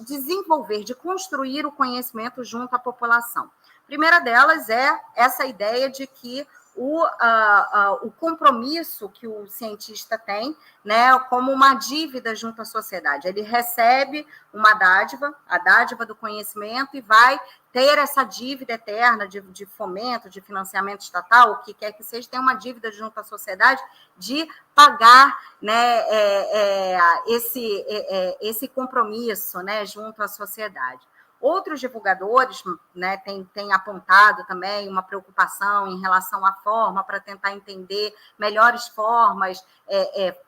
desenvolver, de construir o conhecimento junto à população. A primeira delas é essa ideia de que o compromisso que o cientista tem, né, como uma dívida junto à sociedade. Ele recebe uma dádiva, a dádiva do conhecimento, e vai ter essa dívida eterna de fomento, de financiamento estatal, o que quer que seja, tem uma dívida junto à sociedade de pagar, né, esse compromisso, né, junto à sociedade. Outros divulgadores, né, têm apontado também uma preocupação em relação à forma, para tentar entender melhores formas,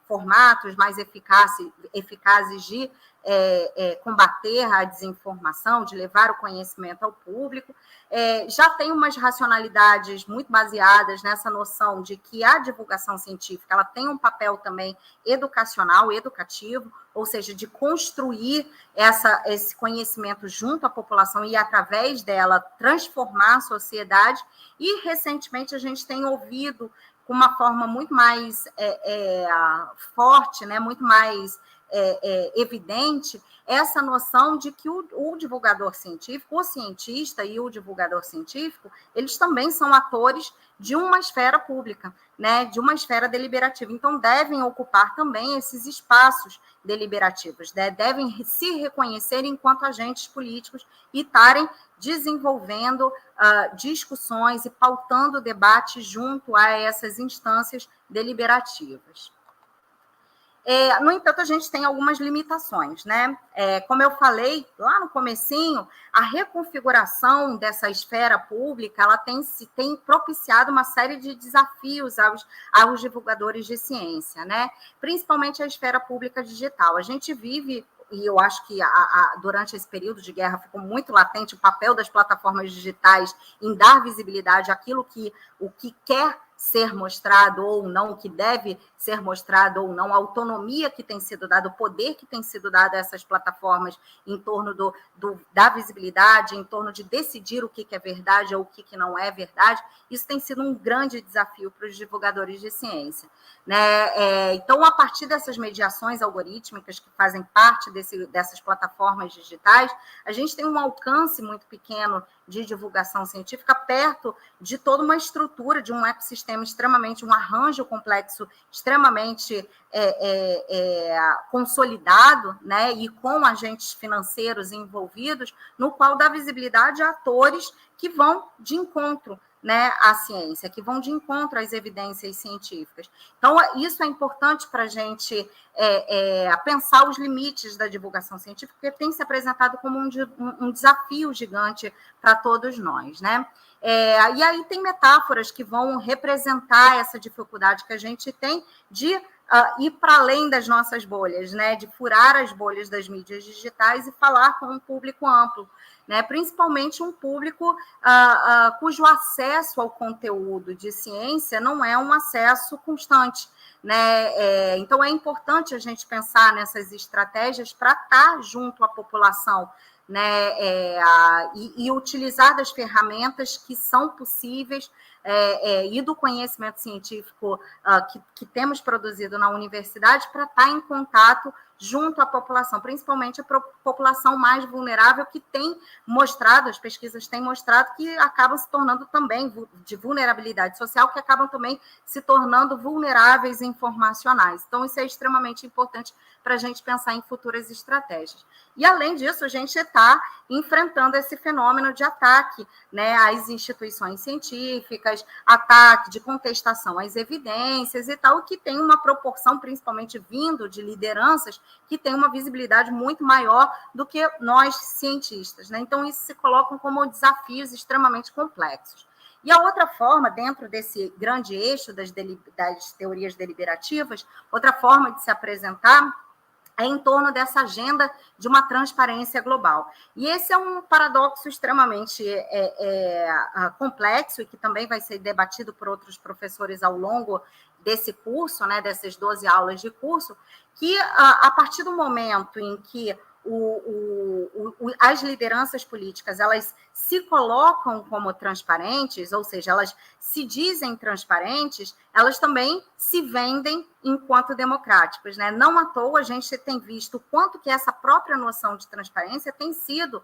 formatos mais eficazes de combater a desinformação, de levar o conhecimento ao público. Já tem umas racionalidades muito baseadas nessa noção de que a divulgação científica ela tem um papel também educacional, educativo, ou seja, de construir esse conhecimento junto à população e, através dela, transformar a sociedade. E, recentemente, a gente tem ouvido com uma forma muito mais forte, né, muito mais evidente, essa noção de que o divulgador científico, o cientista e o divulgador científico, eles também são atores de uma esfera pública, né, de uma esfera deliberativa. Então, devem ocupar também esses espaços deliberativos, né, devem se reconhecer enquanto agentes políticos e estarem desenvolvendo discussões e pautando debates junto a essas instâncias deliberativas. No entanto, a gente tem algumas limitações, né? Como eu falei lá no comecinho, a reconfiguração dessa esfera pública ela tem propiciado uma série de desafios aos divulgadores de ciência, né? Principalmente a esfera pública digital. A gente vive, e eu acho que durante esse período de guerra ficou muito latente o papel das plataformas digitais em dar visibilidade àquilo que quer ser mostrado ou não, o que deve ser mostrado ou não, a autonomia que tem sido dada, o poder que tem sido dado a essas plataformas em torno da visibilidade, em torno de decidir o que é verdade ou o que não é verdade, isso tem sido um grande desafio para os divulgadores de ciência, né? Então, a partir dessas mediações algorítmicas que fazem parte dessas plataformas digitais, a gente tem um alcance muito pequeno de divulgação científica perto de toda uma estrutura, de um ecossistema extremamente, um arranjo complexo, extremamente consolidado, né, e com agentes financeiros envolvidos, no qual dá visibilidade a atores que vão de encontro, né, à ciência, que vão de encontro às evidências científicas. Então, isso é importante para a gente pensar os limites da divulgação científica, porque tem se apresentado como um desafio gigante para todos nós, né? E aí tem metáforas que vão representar essa dificuldade que a gente tem de ir para além das nossas bolhas, né? De furar as bolhas das mídias digitais e falar com um público amplo, né? Principalmente um público cujo acesso ao conteúdo de ciência não é um acesso constante, né? Então, é importante a gente pensar nessas estratégias para estar junto à população, né? E utilizar das ferramentas que são possíveis e do conhecimento científico que temos produzido na universidade para estar em contato junto à população, principalmente a população mais vulnerável, que tem mostrado, as pesquisas têm mostrado que acabam se tornando também de vulnerabilidade social, que acabam também se tornando vulneráveis informacionais. Então, isso é extremamente importante para a gente pensar em futuras estratégias. E, além disso, a gente está enfrentando esse fenômeno de ataque, né, às instituições científicas, ataque de contestação às evidências e tal, que tem uma proporção, principalmente vindo de lideranças, que tem uma visibilidade muito maior do que nós, cientistas, né? Então, isso se coloca como desafios extremamente complexos. E a outra forma, dentro desse grande eixo das teorias deliberativas, outra forma de se apresentar é em torno dessa agenda de uma transparência global. E esse é um paradoxo extremamente complexo e que também vai ser debatido por outros professores ao longo desse curso, né, dessas 12 aulas de curso, que a partir do momento em que as lideranças políticas elas se colocam como transparentes, ou seja, elas se dizem transparentes, elas também se vendem enquanto democráticos, né? Não à toa a gente tem visto o quanto que essa própria noção de transparência tem sido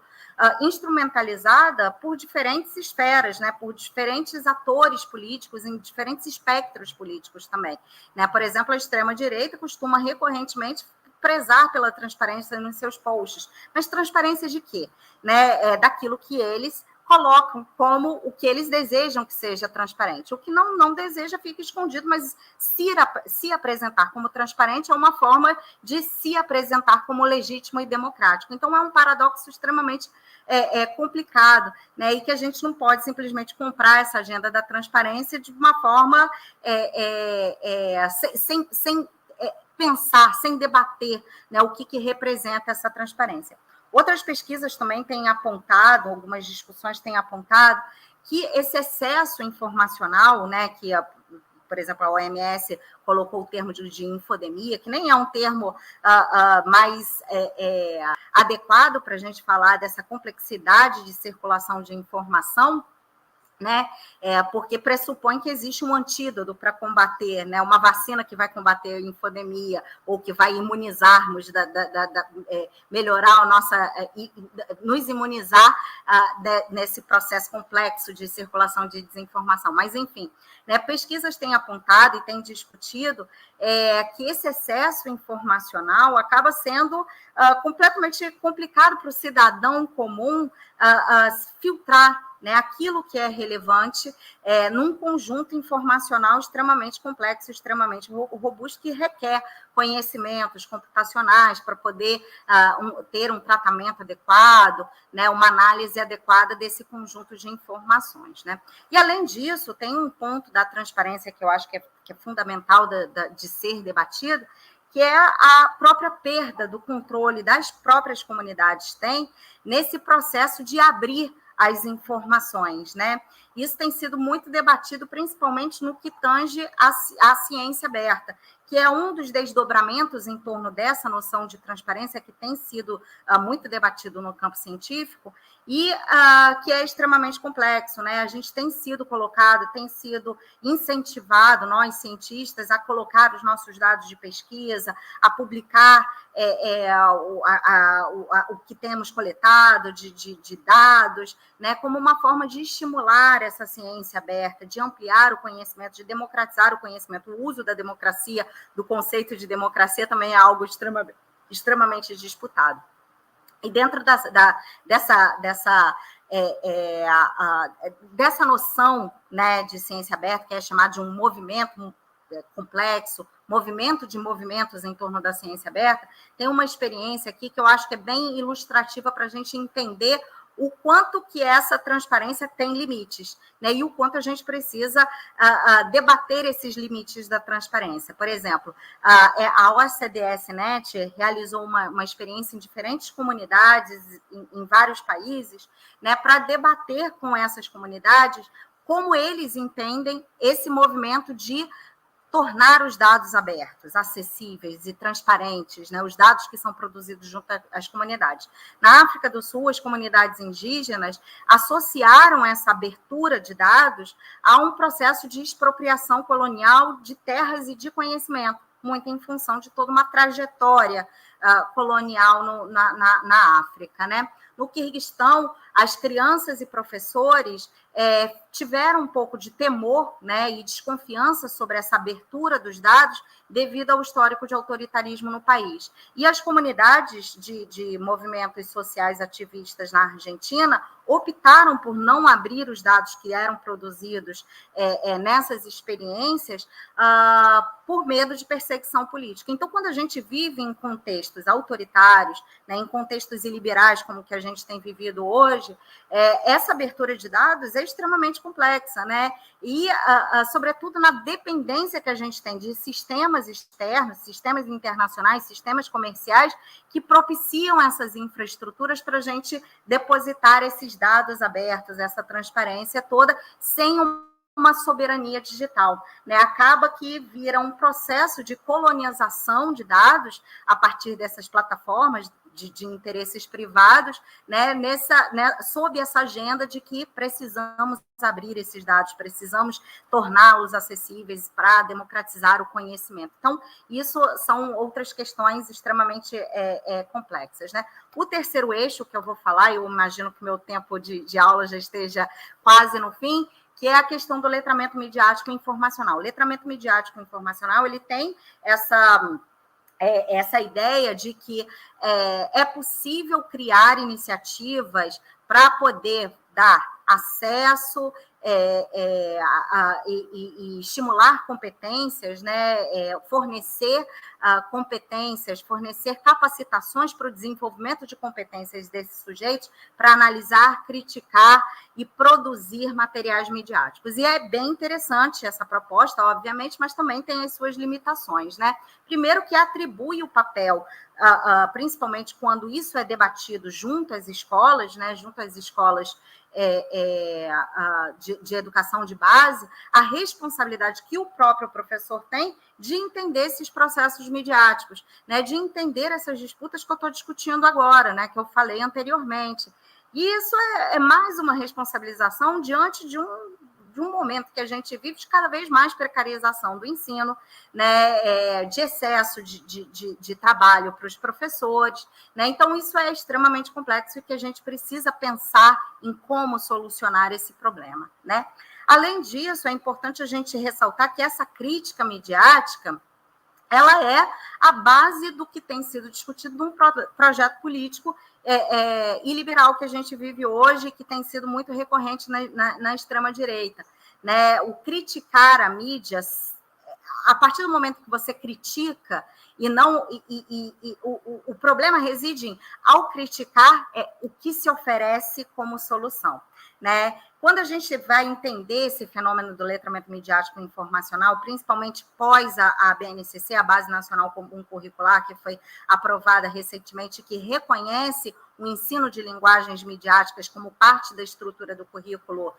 instrumentalizada por diferentes esferas, né? Por diferentes atores políticos em diferentes espectros políticos também, né? Por exemplo, a extrema-direita costuma recorrentemente prezar pela transparência nos seus posts. Mas transparência de quê? Né? Daquilo que eles colocam como o que eles desejam que seja transparente. O que não deseja fica escondido, mas se apresentar como transparente é uma forma de se apresentar como legítimo e democrático. Então, é um paradoxo extremamente complicado, né? E que a gente não pode simplesmente comprar essa agenda da transparência de uma forma sem pensar, sem debater, né, o que representa essa transparência. Outras pesquisas também têm apontado, algumas discussões têm apontado, que esse excesso informacional, né, que, por exemplo, a OMS colocou o termo de infodemia, que nem é um termo mais adequado para a gente falar dessa complexidade de circulação de informação, né? Porque pressupõe que existe um antídoto para combater, né? Uma vacina que vai combater a infodemia ou que vai imunizarmos, melhorar a nossa, nos imunizar nesse processo complexo de circulação de desinformação. Mas, enfim, né? Pesquisas têm apontado e têm discutido que esse excesso informacional acaba sendo completamente complicado para o cidadão comum filtrar, né, aquilo que é relevante num conjunto informacional extremamente complexo, extremamente robusto, que requer conhecimentos computacionais para poder ter um tratamento adequado, né, uma análise adequada desse conjunto de informações, né? E, além disso, tem um ponto da transparência que eu acho que é fundamental de ser debatido, que é a própria perda do controle das próprias comunidades têm nesse processo de abrir as informações, né? Isso tem sido muito debatido, principalmente no que tange à ciência aberta, que é um dos desdobramentos em torno dessa noção de transparência que tem sido muito debatido no campo científico e que é extremamente complexo, né? A gente tem sido colocado, tem sido incentivado, nós cientistas, a colocar os nossos dados de pesquisa, a publicar o que temos coletado de dados, né? Como uma forma de estimular essa ciência aberta, de ampliar o conhecimento, de democratizar o conhecimento, o uso da democracia, do conceito de democracia também é algo extremamente disputado. E dentro dessa noção, né, de ciência aberta, que é chamada de um movimento complexo, movimento de movimentos em torno da ciência aberta, tem uma experiência aqui que eu acho que é bem ilustrativa para a gente entender o quanto que essa transparência tem limites, né? E o quanto a gente precisa debater esses limites da transparência. Por exemplo, a OCDE-NET realizou uma experiência em diferentes comunidades, em vários países, né, para debater com essas comunidades como eles entendem esse movimento de tornar os dados abertos, acessíveis e transparentes, né, os dados que são produzidos junto às comunidades. Na África do Sul, as comunidades indígenas associaram essa abertura de dados a um processo de expropriação colonial de terras e de conhecimento, muito em função de toda uma trajetória colonial na África, né? No Quirguistão, as crianças e professores tiveram um pouco de temor, né, e desconfiança sobre essa abertura dos dados devido ao histórico de autoritarismo no país. E as comunidades de movimentos sociais ativistas na Argentina optaram por não abrir os dados que eram produzidos nessas experiências por medo de perseguição política. Então, quando a gente vive em contextos autoritários, né, em contextos iliberais como o que a gente tem vivido hoje, essa abertura de dados é extremamente complexa, né? E, sobretudo, na dependência que a gente tem de sistemas externos, sistemas internacionais, sistemas comerciais, que propiciam essas infraestruturas para a gente depositar esses dados abertos, essa transparência toda, sem uma soberania digital, né? Acaba que vira um processo de colonização de dados a partir dessas plataformas de interesses privados, né, sob essa agenda de que precisamos abrir esses dados, precisamos torná-los acessíveis para democratizar o conhecimento. Então, isso são outras questões extremamente complexas, né? O terceiro eixo que eu vou falar, eu imagino que o meu tempo de aula já esteja quase no fim, que é a questão do letramento midiático e informacional. O letramento midiático e informacional, ele tem essa ideia de que é possível criar iniciativas para poder dar acesso e estimular competências, né, fornecer competências, fornecer capacitações para o desenvolvimento de competências desses sujeitos para analisar, criticar e produzir materiais midiáticos. E é bem interessante essa proposta, obviamente, mas também tem as suas limitações, né? Primeiro que atribui o papel, principalmente quando isso é debatido junto às escolas, né, junto às escolas de educação de base, a responsabilidade que o próprio professor tem de entender esses processos midiáticos, né, de entender essas disputas que eu estou discutindo agora, né, que eu falei anteriormente. E isso é mais uma responsabilização diante de um momento que a gente vive de cada vez mais precarização do ensino, né, de excesso de trabalho para os professores, né? Então, isso é extremamente complexo e que a gente precisa pensar em como solucionar esse problema, né? Além disso, é importante a gente ressaltar que essa crítica midiática, ela é a base do que tem sido discutido num projeto político e liberal que a gente vive hoje, que tem sido muito recorrente na extrema-direita, né? O criticar a mídia, a partir do momento que você critica, o problema reside em, ao criticar, o que se oferece como solução. né? Quando a gente vai entender esse fenômeno do letramento midiático informacional, principalmente pós a BNCC, a Base Nacional Comum Curricular, que foi aprovada recentemente, que reconhece o ensino de linguagens midiáticas como parte da estrutura do currículo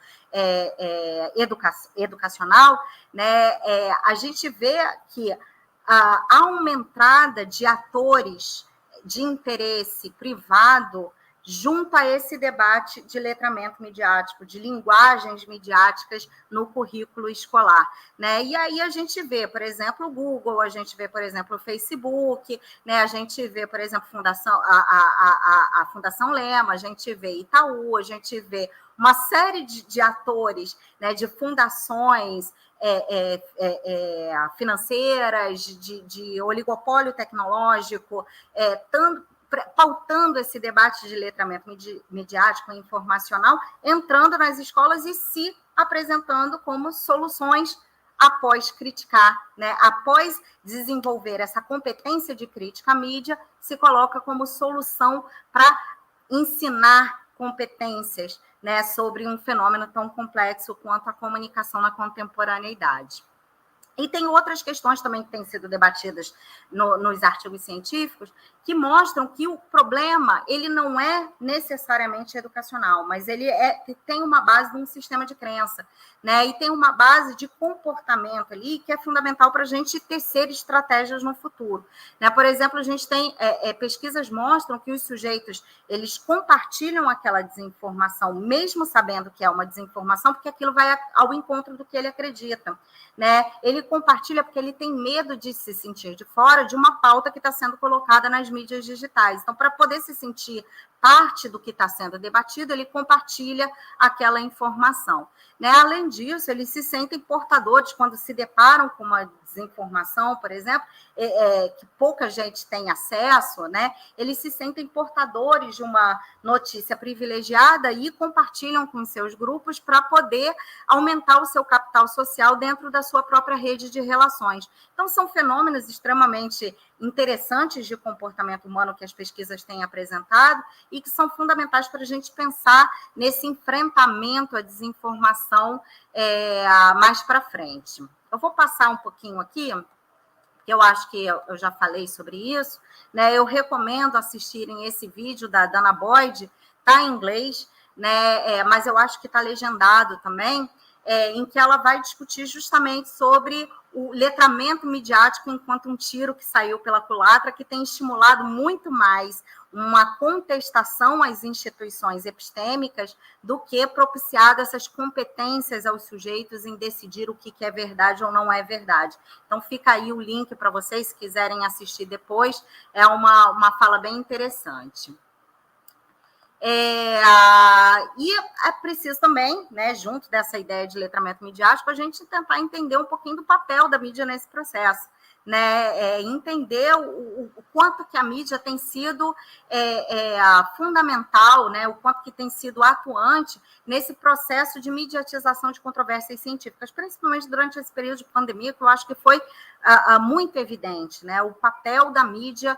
educacional, né, a gente vê que há uma entrada de atores de interesse privado junto a esse debate de letramento midiático, de linguagens midiáticas no currículo escolar, né? E aí a gente vê, por exemplo, o Google, a gente vê, por exemplo, o Facebook, né? A gente vê, por exemplo, a Fundação Lema, a gente vê Itaú, a gente vê uma série de atores, né? De fundações financeiras, de oligopólio tecnológico, pautando esse debate de letramento midiático e informacional, entrando nas escolas e se apresentando como soluções após criticar, né? Após desenvolver essa competência de crítica à mídia, se coloca como solução para ensinar competências, né, sobre um fenômeno tão complexo quanto a comunicação na contemporaneidade. E tem outras questões também que têm sido debatidas nos artigos científicos que mostram que o problema ele não é necessariamente educacional, mas ele tem uma base de um sistema de crença, né? E tem uma base de comportamento ali que é fundamental para a gente tecer estratégias no futuro, né? Por exemplo, a gente tem pesquisas mostram que os sujeitos eles compartilham aquela desinformação, mesmo sabendo que é uma desinformação, porque aquilo vai ao encontro do que ele acredita, né? Ele compartilha porque ele tem medo de se sentir de fora de uma pauta que está sendo colocada nas mídias digitais. Então, para poder se sentir parte do que está sendo debatido, ele compartilha aquela informação, né? Além disso, eles se sentem portadores quando se deparam com uma desinformação, por exemplo, que pouca gente tem acesso, né? Eles se sentem portadores de uma notícia privilegiada e compartilham com seus grupos para poder aumentar o seu capital social dentro da sua própria rede de relações. Então, são fenômenos extremamente interessantes de comportamento humano que as pesquisas têm apresentado e que são fundamentais para a gente pensar nesse enfrentamento à desinformação mais para frente. Eu vou passar um pouquinho aqui, que eu acho que eu já falei sobre isso, né? Eu recomendo assistirem esse vídeo da Dana Boyd, está em inglês, né? Mas eu acho que está legendado também, em que ela vai discutir justamente sobre o letramento midiático enquanto um tiro que saiu pela culatra, que tem estimulado muito mais uma contestação às instituições epistêmicas do que propiciado essas competências aos sujeitos em decidir o que é verdade ou não é verdade. Então, fica aí o link para vocês, se quiserem assistir depois, é uma fala bem interessante. E é preciso também, né, junto dessa ideia de letramento midiático, a gente tentar entender um pouquinho do papel da mídia nesse processo, né, entender o quanto que a mídia tem sido fundamental, né, o quanto que tem sido atuante nesse processo de mediatização de controvérsias científicas, principalmente durante esse período de pandemia, que eu acho que foi muito evidente, né, o papel da mídia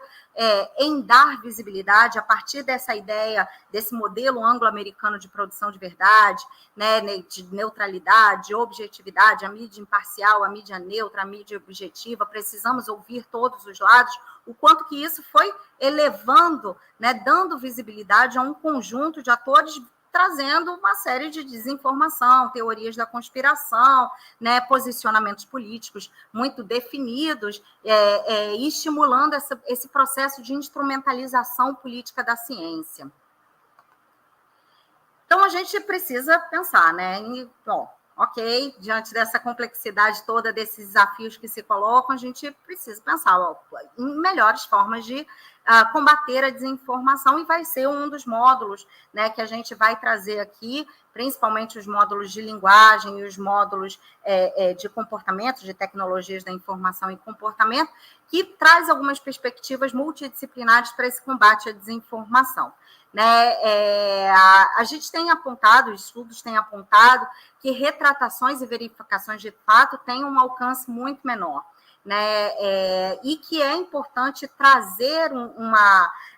em dar visibilidade a partir dessa ideia, desse modelo anglo-americano de produção de verdade, né, de neutralidade, de objetividade, a mídia imparcial, a mídia neutra, a mídia objetiva, precisamos ouvir todos os lados, o quanto que isso foi elevando, né, dando visibilidade a um conjunto de atores trazendo uma série de desinformação, teorias da conspiração, né, posicionamentos políticos muito definidos, e estimulando esse processo de instrumentalização política da ciência. Então, a gente precisa pensar, né, ok, diante dessa complexidade toda, desses desafios que se colocam, a gente precisa pensar em melhores formas de combater a desinformação, e vai ser um dos módulos, né, que a gente vai trazer aqui, principalmente os módulos de linguagem e os módulos de comportamento, de tecnologias da informação e comportamento, que traz algumas perspectivas multidisciplinares para esse combate à desinformação. Né, a gente tem apontado, os estudos têm apontado que retratações e verificações de fato têm um alcance muito menor, né, e que é importante trazer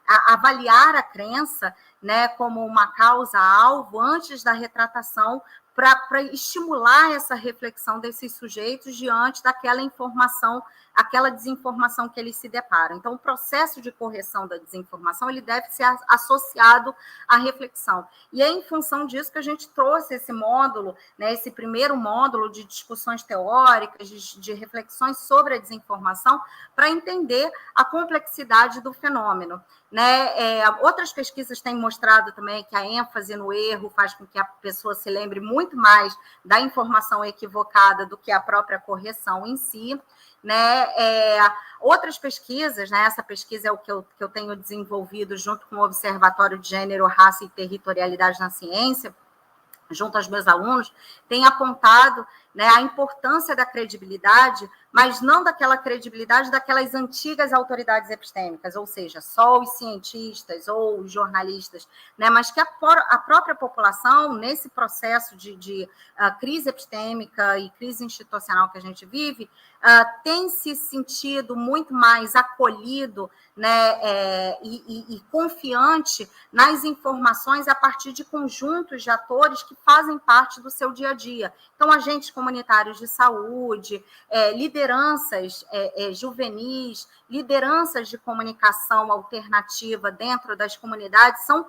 avaliar a crença, né, como uma causa-alvo antes da retratação, para estimular essa reflexão desses sujeitos diante daquela informação, aquela desinformação que eles se deparam. Então, o processo de correção da desinformação, ele deve ser associado à reflexão. E é em função disso que a gente trouxe esse módulo, né, esse primeiro módulo de discussões teóricas, de reflexões sobre a desinformação, para entender a complexidade do fenômeno. Né? Outras pesquisas têm mostrado também que a ênfase no erro faz com que a pessoa se lembre muito mais da informação equivocada do que a própria correção em si. Né? Outras pesquisas, né? Essa pesquisa é o que eu tenho desenvolvido junto com o Observatório de Gênero, Raça e Territorialidade na Ciência, junto aos meus alunos, tem apontado, né, a importância da credibilidade, mas não daquela credibilidade daquelas antigas autoridades epistêmicas, ou seja, só os cientistas ou os jornalistas, né, mas que a própria população, nesse processo de crise epistêmica e crise institucional que a gente vive, tem se sentido muito mais acolhido, né, e confiante nas informações a partir de conjuntos de atores que fazem parte do seu dia a dia. Então, agentes comunitários de saúde, lideranças juvenis, lideranças de comunicação alternativa dentro das comunidades, são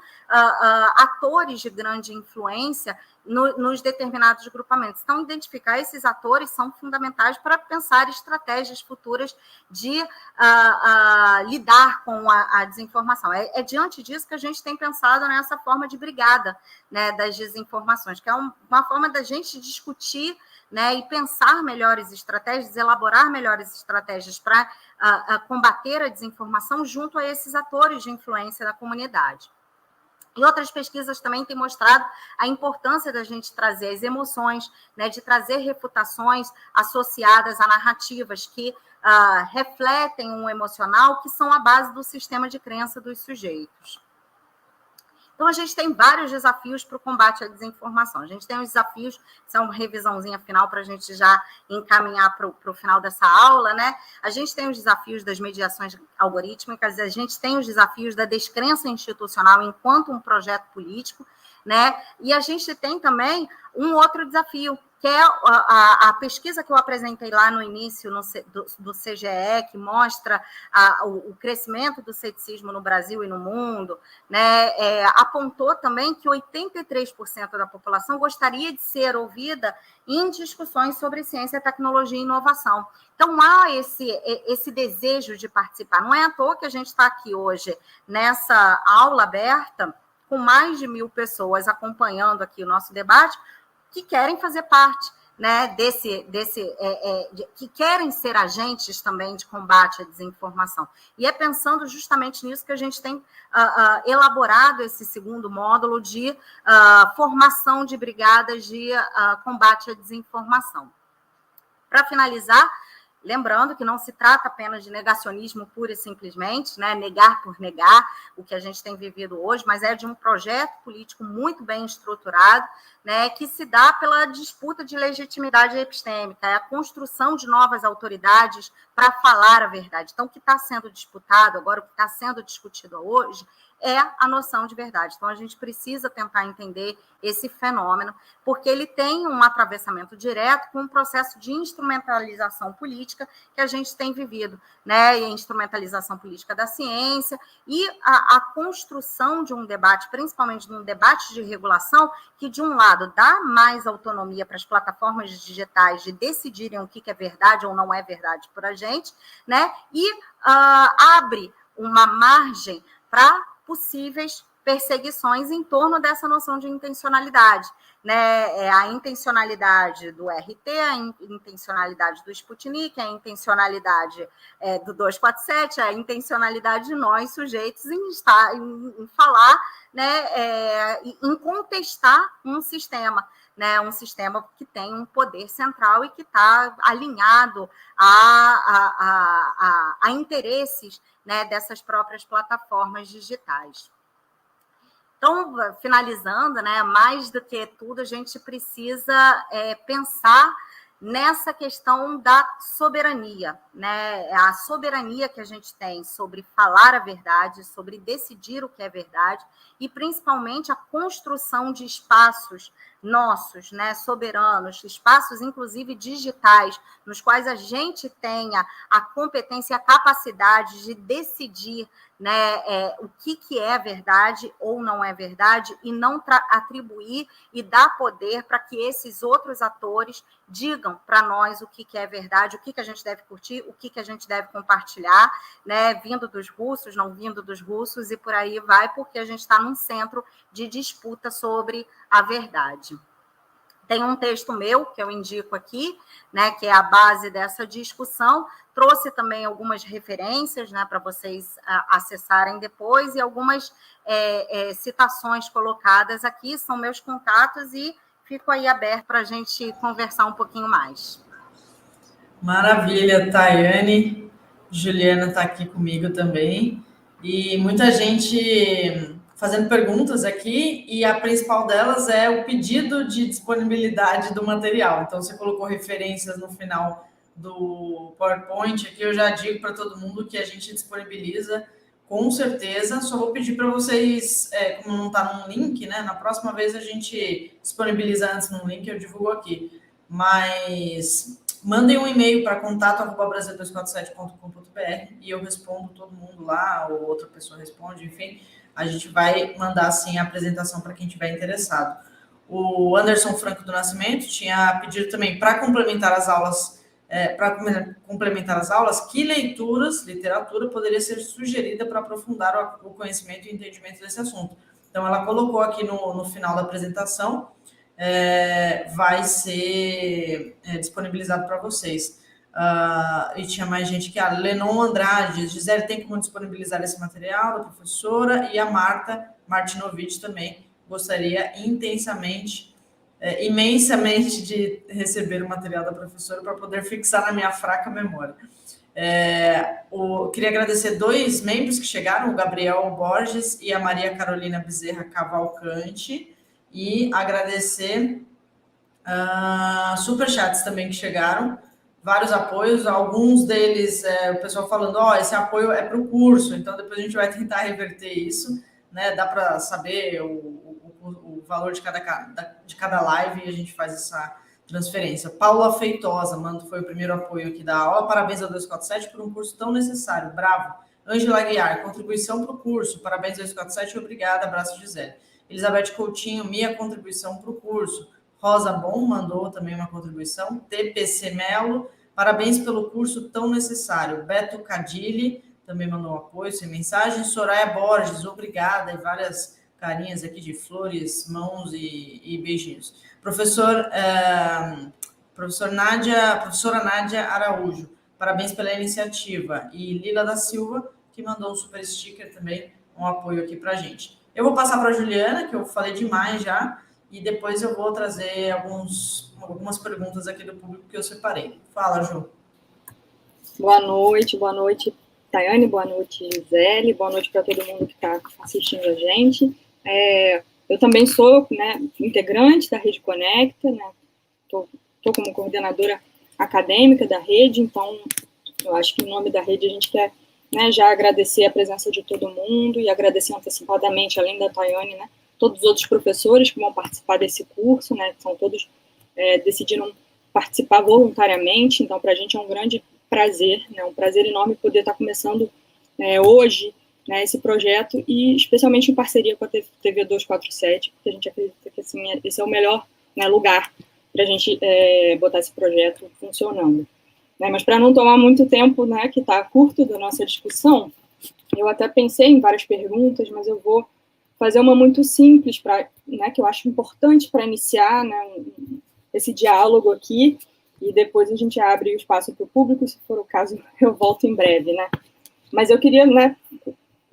atores de grande influência nos determinados grupamentos. Então, identificar esses atores são fundamentais para pensar estratégias futuras de lidar com a desinformação. É diante disso que a gente tem pensado nessa forma de brigada, né, das desinformações, que é uma forma da gente discutir, né, e pensar melhores estratégias, elaborar melhores estratégias para combater a desinformação junto a esses atores de influência da comunidade. E outras pesquisas também têm mostrado a importância da gente trazer as emoções, né, de trazer refutações associadas a narrativas que refletem um emocional, que são a base do sistema de crença dos sujeitos. Então, a gente tem vários desafios para o combate à desinformação. A gente tem os desafios, que são uma revisãozinha final para a gente já encaminhar para o final dessa aula, né? A gente tem os desafios das mediações algorítmicas, a gente tem os desafios da descrença institucional enquanto um projeto político, né? E a gente tem também um outro desafio, que é a pesquisa que eu apresentei lá no início do CGE, que mostra o crescimento do ceticismo no Brasil e no mundo, né, apontou também que 83% da população gostaria de ser ouvida em discussões sobre ciência, tecnologia e inovação. Então, há esse desejo de participar. Não é à toa que a gente está aqui hoje, nessa aula aberta, com mais de 1.000 pessoas acompanhando aqui o nosso debate, que querem fazer parte, né, que querem ser agentes também de combate à desinformação. E é pensando justamente nisso que a gente tem elaborado esse segundo módulo de formação de brigadas de combate à desinformação. Para finalizar, lembrando que não se trata apenas de negacionismo puro e simplesmente, né, negar por negar o que a gente tem vivido hoje, mas é de um projeto político muito bem estruturado, né, que se dá pela disputa de legitimidade epistêmica, é a construção de novas autoridades para falar a verdade. Então, o que está sendo disputado agora, o que está sendo discutido hoje, é a noção de verdade. Então, a gente precisa tentar entender esse fenômeno, porque ele tem um atravessamento direto com um processo de instrumentalização política que a gente tem vivido, né? E a instrumentalização política da ciência e a construção de um debate, principalmente de um debate de regulação, que, de um lado, dá mais autonomia para as plataformas digitais de decidirem o que é verdade ou não é verdade por a gente, né? E abre uma margem para possíveis perseguições em torno dessa noção de intencionalidade, né? A intencionalidade do RT, a intencionalidade do Sputnik, a intencionalidade do 247, a intencionalidade de nós, sujeitos, em falar, né, em contestar um sistema, né, um sistema que tem um poder central e que está alinhado a interesses, né, dessas próprias plataformas digitais. Então, finalizando, né, mais do que tudo, a gente precisa pensar nessa questão da soberania, né? A soberania que a gente tem sobre falar a verdade, sobre decidir o que é verdade, e principalmente a construção de espaços nossos, né, soberanos, espaços inclusive digitais, nos quais a gente tenha a competência e a capacidade de decidir, né, o que é verdade ou não é verdade, e não atribuir e dar poder para que esses outros atores digam para nós o que é verdade, o que a gente deve curtir, o que a gente deve compartilhar, né, vindo dos russos, não vindo dos russos, e por aí vai, porque a gente está num centro de disputa sobre a verdade. Tem um texto meu que eu indico aqui, né, que é a base dessa discussão. Trouxe também algumas referências, né, para vocês acessarem depois, e algumas citações colocadas aqui, são meus contatos, e fico aí aberto para a gente conversar um pouquinho mais.
Maravilha, Tayane. Juliana está aqui comigo também. E muita gente fazendo perguntas aqui, e a principal delas é o pedido de disponibilidade do material. Então, você colocou referências no final do PowerPoint. Aqui eu já digo para todo mundo que a gente disponibiliza com certeza. Só vou pedir para vocês, como não está num link, né? Na próxima vez a gente disponibiliza antes num link, eu divulgo aqui. Mas mandem um e-mail para contato@brasil247.com.br e eu respondo todo mundo lá, ou outra pessoa responde, enfim. A gente vai mandar, sim, a apresentação para quem estiver interessado. O Anderson Franco do Nascimento tinha pedido também para complementar as aulas, que literatura poderia ser sugerida para aprofundar o conhecimento e entendimento desse assunto. Então, ela colocou aqui no final da apresentação, vai ser disponibilizado para vocês. E tinha mais gente que a Lenon Andrade, Gisele, tem como disponibilizar esse material da professora, e a Marta Martinovich também gostaria imensamente de receber o material da professora para poder fixar na minha fraca memória. Queria agradecer 2 membros que chegaram, o Gabriel Borges e a Maria Carolina Bezerra Cavalcante, e agradecer superchats também que chegaram, vários apoios, alguns deles, o pessoal falando, esse apoio é para o curso, então depois a gente vai tentar reverter isso, né? Dá para saber o valor de cada live, e a gente faz essa transferência. Paula Feitosa, foi o primeiro apoio aqui da aula, parabéns ao 247 por um curso tão necessário, bravo. Ângela Aguiar, contribuição para o curso, parabéns ao 247, obrigada, abraço, Gisele. Elizabeth Coutinho, minha contribuição para o curso. Rosa Bom mandou também uma contribuição. TPC Melo, parabéns pelo curso tão necessário. Beto Cadilli também mandou um apoio, sem mensagem. Soraya Borges, obrigada, e várias carinhas aqui de flores, mãos e beijinhos. Professora Nádia Araújo, parabéns pela iniciativa. E Lila da Silva, que mandou um super sticker também, um apoio aqui para a gente. Eu vou passar para a Juliana, que eu falei demais já, e depois eu vou trazer algumas perguntas aqui do público que eu separei. Fala, Ju.
Boa noite, Tayane, boa noite, Gisele, boa noite para todo mundo que está assistindo a gente. Eu também sou, né, integrante da Rede Conecta, né, estou como coordenadora acadêmica da rede, então eu acho que em nome da rede a gente quer, né, já agradecer a presença de todo mundo e agradecer antecipadamente, além da Tayane, né, todos os outros professores que vão participar desse curso, né, são todos, decidiram participar voluntariamente, então para a gente é um grande prazer, né, um prazer enorme poder estar começando hoje, né, esse projeto, e especialmente em parceria com a TV 247, porque a gente acredita que assim, esse é o melhor, né, lugar para a gente botar esse projeto funcionando. Né, mas para não tomar muito tempo, né, que está curto da nossa discussão, eu até pensei em várias perguntas, mas eu vou fazer uma muito simples, né, que eu acho importante para iniciar, né, esse diálogo aqui, e depois a gente abre o espaço para o público, se for o caso, eu volto em breve, né. Mas eu queria, né,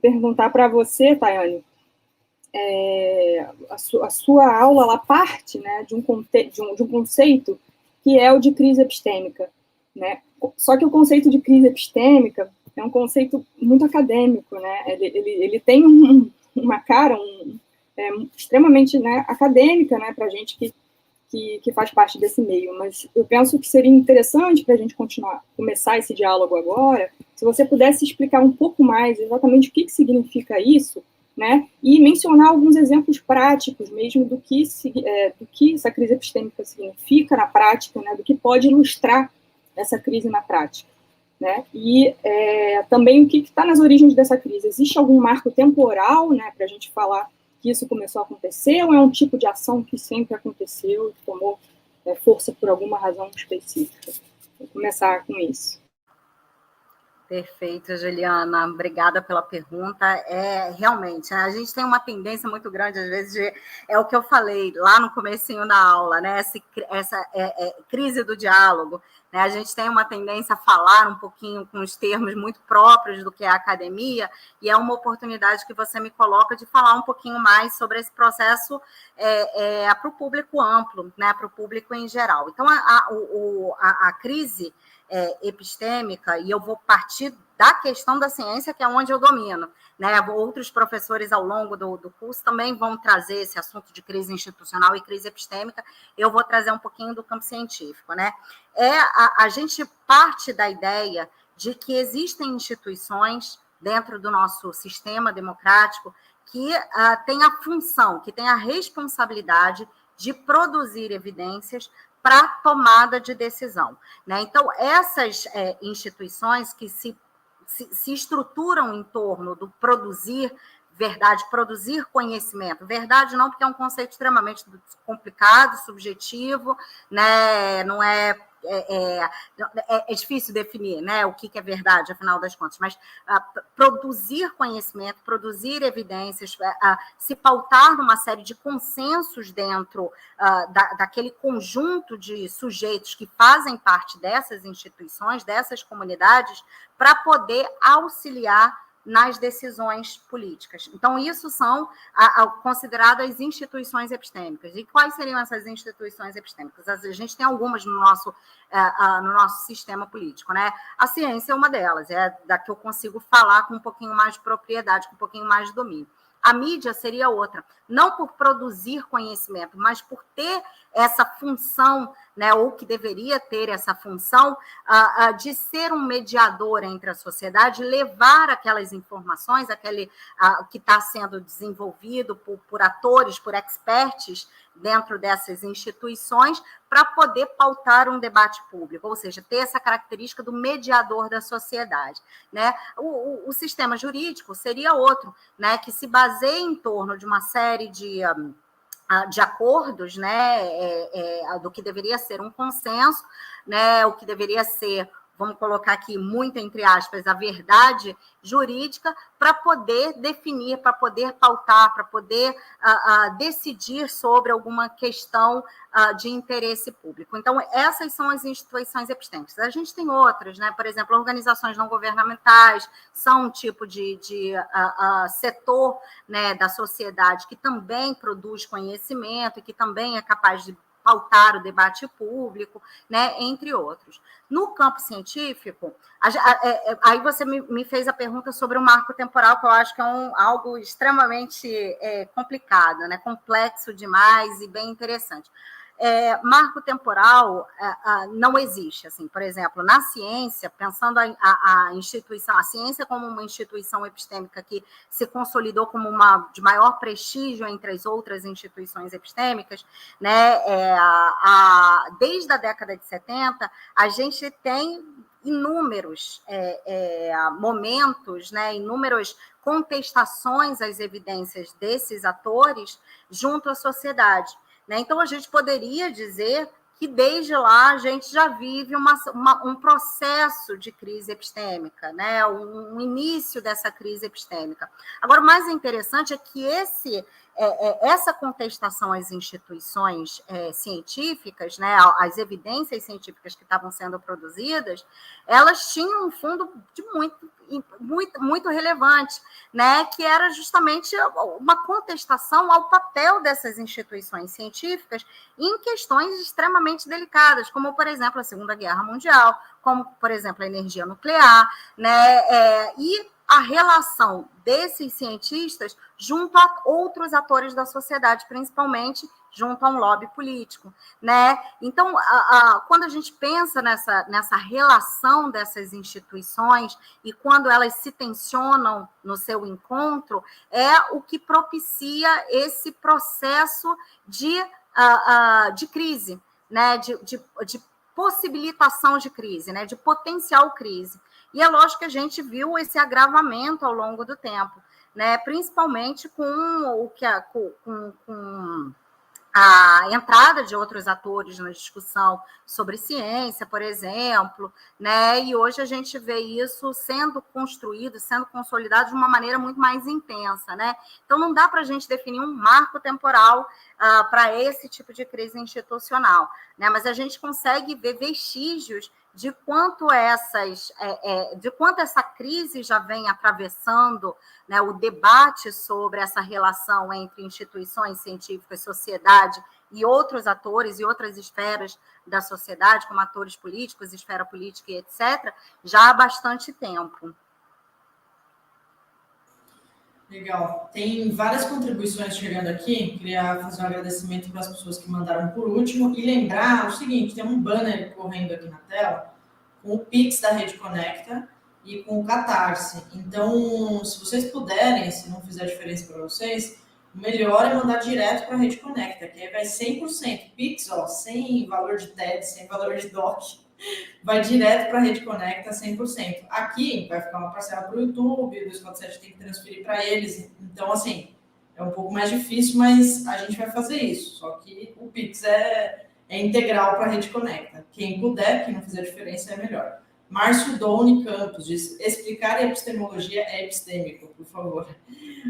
perguntar para você, Tayane, a sua aula, ela parte, né, de um conceito que é o de crise epistêmica, né, só que o conceito de crise epistêmica é um conceito muito acadêmico, né, ele tem uma cara extremamente, né, acadêmica, né, para a gente que que faz parte desse meio, mas eu penso que seria interessante para a gente começar esse diálogo agora, se você pudesse explicar um pouco mais exatamente o que significa isso, né, e mencionar alguns exemplos práticos mesmo do que essa crise epistêmica significa na prática, né, do que pode ilustrar essa crise na prática, né, e também o que está nas origens dessa crise. Existe algum marco temporal, né, para a gente falar que isso começou a acontecer, ou é um tipo de ação que sempre aconteceu e tomou força por alguma razão específica? Vou começar com isso.
Perfeito, Juliana. Obrigada pela pergunta. Realmente, né, a gente tem uma tendência muito grande, às vezes, é o que eu falei lá no comecinho da aula, né? Essa crise do diálogo. Né? A gente tem uma tendência a falar um pouquinho com os termos muito próprios do que é a academia, e é uma oportunidade que você me coloca de falar um pouquinho mais sobre esse processo para o público amplo, né? Para o público em geral. Então, a crise epistêmica, e eu vou partir da questão da ciência, que é onde eu domino, né? Outros professores ao longo do curso também vão trazer esse assunto de crise institucional e crise epistêmica, eu vou trazer um pouquinho do campo científico, né? A gente parte da ideia de que existem instituições dentro do nosso sistema democrático que têm a função, que têm a responsabilidade de produzir evidências para tomada de decisão, né? Então, essas instituições que se estruturam em torno do produzir verdade, produzir conhecimento. Verdade não, porque é um conceito extremamente complicado, subjetivo, né? Não é difícil definir, né, o que é verdade, afinal das contas, mas produzir conhecimento, produzir evidências, se pautar numa série de consensos dentro daquele conjunto de sujeitos que fazem parte dessas instituições, dessas comunidades, para poder auxiliar nas decisões políticas. Então, isso são consideradas instituições epistêmicas. E quais seriam essas instituições epistêmicas? A gente tem algumas no nosso sistema político, né? A ciência é uma delas, é da que eu consigo falar com um pouquinho mais de propriedade, com um pouquinho mais de domínio. A mídia seria outra, não por produzir conhecimento, mas por ter essa função, né, ou que deveria ter essa função de ser um mediador entre a sociedade, levar aquelas informações, que está sendo desenvolvido por atores, por experts dentro dessas instituições, para poder pautar um debate público, ou seja, ter essa característica do mediador da sociedade, né? O sistema jurídico seria outro, né, que se baseia em torno de uma série de acordos, né, do que deveria ser um consenso, né, o que deveria ser, vamos colocar aqui muito entre aspas, a verdade jurídica, para poder definir, para poder pautar, para poder decidir sobre alguma questão de interesse público. Então, essas são as instituições epistêmicas. A gente tem outras, né? Por exemplo, organizações não governamentais são um tipo de setor, né, da sociedade que também produz conhecimento e que também é capaz de pautar o debate público, né, entre outros. No campo científico, aí você me fez a pergunta sobre o marco temporal, que eu acho que é algo extremamente complicado, né, complexo demais e bem interessante. Marco temporal não existe, assim, por exemplo, na ciência, pensando a instituição, a ciência como uma instituição epistêmica que se consolidou como uma de maior prestígio entre as outras instituições epistêmicas, né, desde a década de 70, a gente tem inúmeros momentos, né, inúmeras contestações às evidências desses atores junto à sociedade. Então, a gente poderia dizer que, desde lá, a gente já vive um processo de crise epistêmica, né? Um início dessa crise epistêmica. Agora, o mais interessante é que essa contestação às instituições científicas, né, às evidências científicas que estavam sendo produzidas, elas tinham um fundo de muito relevante, né, que era justamente uma contestação ao papel dessas instituições científicas em questões extremamente delicadas, como, por exemplo, a Segunda Guerra Mundial, como, por exemplo, a energia nuclear, né, e a relação desses cientistas junto a outros atores da sociedade, principalmente junto a um lobby político, né? Então, quando a gente pensa nessa relação dessas instituições e quando elas se tensionam no seu encontro, é o que propicia esse processo de crise, né? De possibilitação de crise, né? De potencial crise. E é lógico que a gente viu esse agravamento ao longo do tempo, né? Principalmente com a entrada de outros atores na discussão sobre ciência, por exemplo, né? E hoje a gente vê isso sendo construído, sendo consolidado de uma maneira muito mais intensa, né? Então não dá para a gente definir um marco temporal para esse tipo de crise institucional, né? Mas a gente consegue ver vestígios de quanto essa crise já vem atravessando, né, o debate sobre essa relação entre instituições científicas, sociedade e outros atores e outras esferas da sociedade, como atores políticos, esfera política e etc., já há bastante tempo.
Legal. Tem várias contribuições chegando aqui. Queria fazer um agradecimento para as pessoas que mandaram por último e lembrar o seguinte, tem um banner correndo aqui na tela com o Pix da Rede Conecta e com o Catarse. Então, se vocês puderem, se não fizer diferença para vocês, o melhor é mandar direto para a Rede Conecta, que aí vai 100%. Pix, ó, sem valor de TED, sem valor de DOC, vai direto para a Rede Conecta 100%. Aqui vai ficar uma parcela para o YouTube, o 247 tem que transferir para eles. Então, assim, é um pouco mais difícil, mas a gente vai fazer isso. Só que o Pix é integral para a Rede Conecta. Quem puder, quem não fizer diferença, é melhor. Márcio Doni Campos diz, explicar a epistemologia é epistêmico, por favor.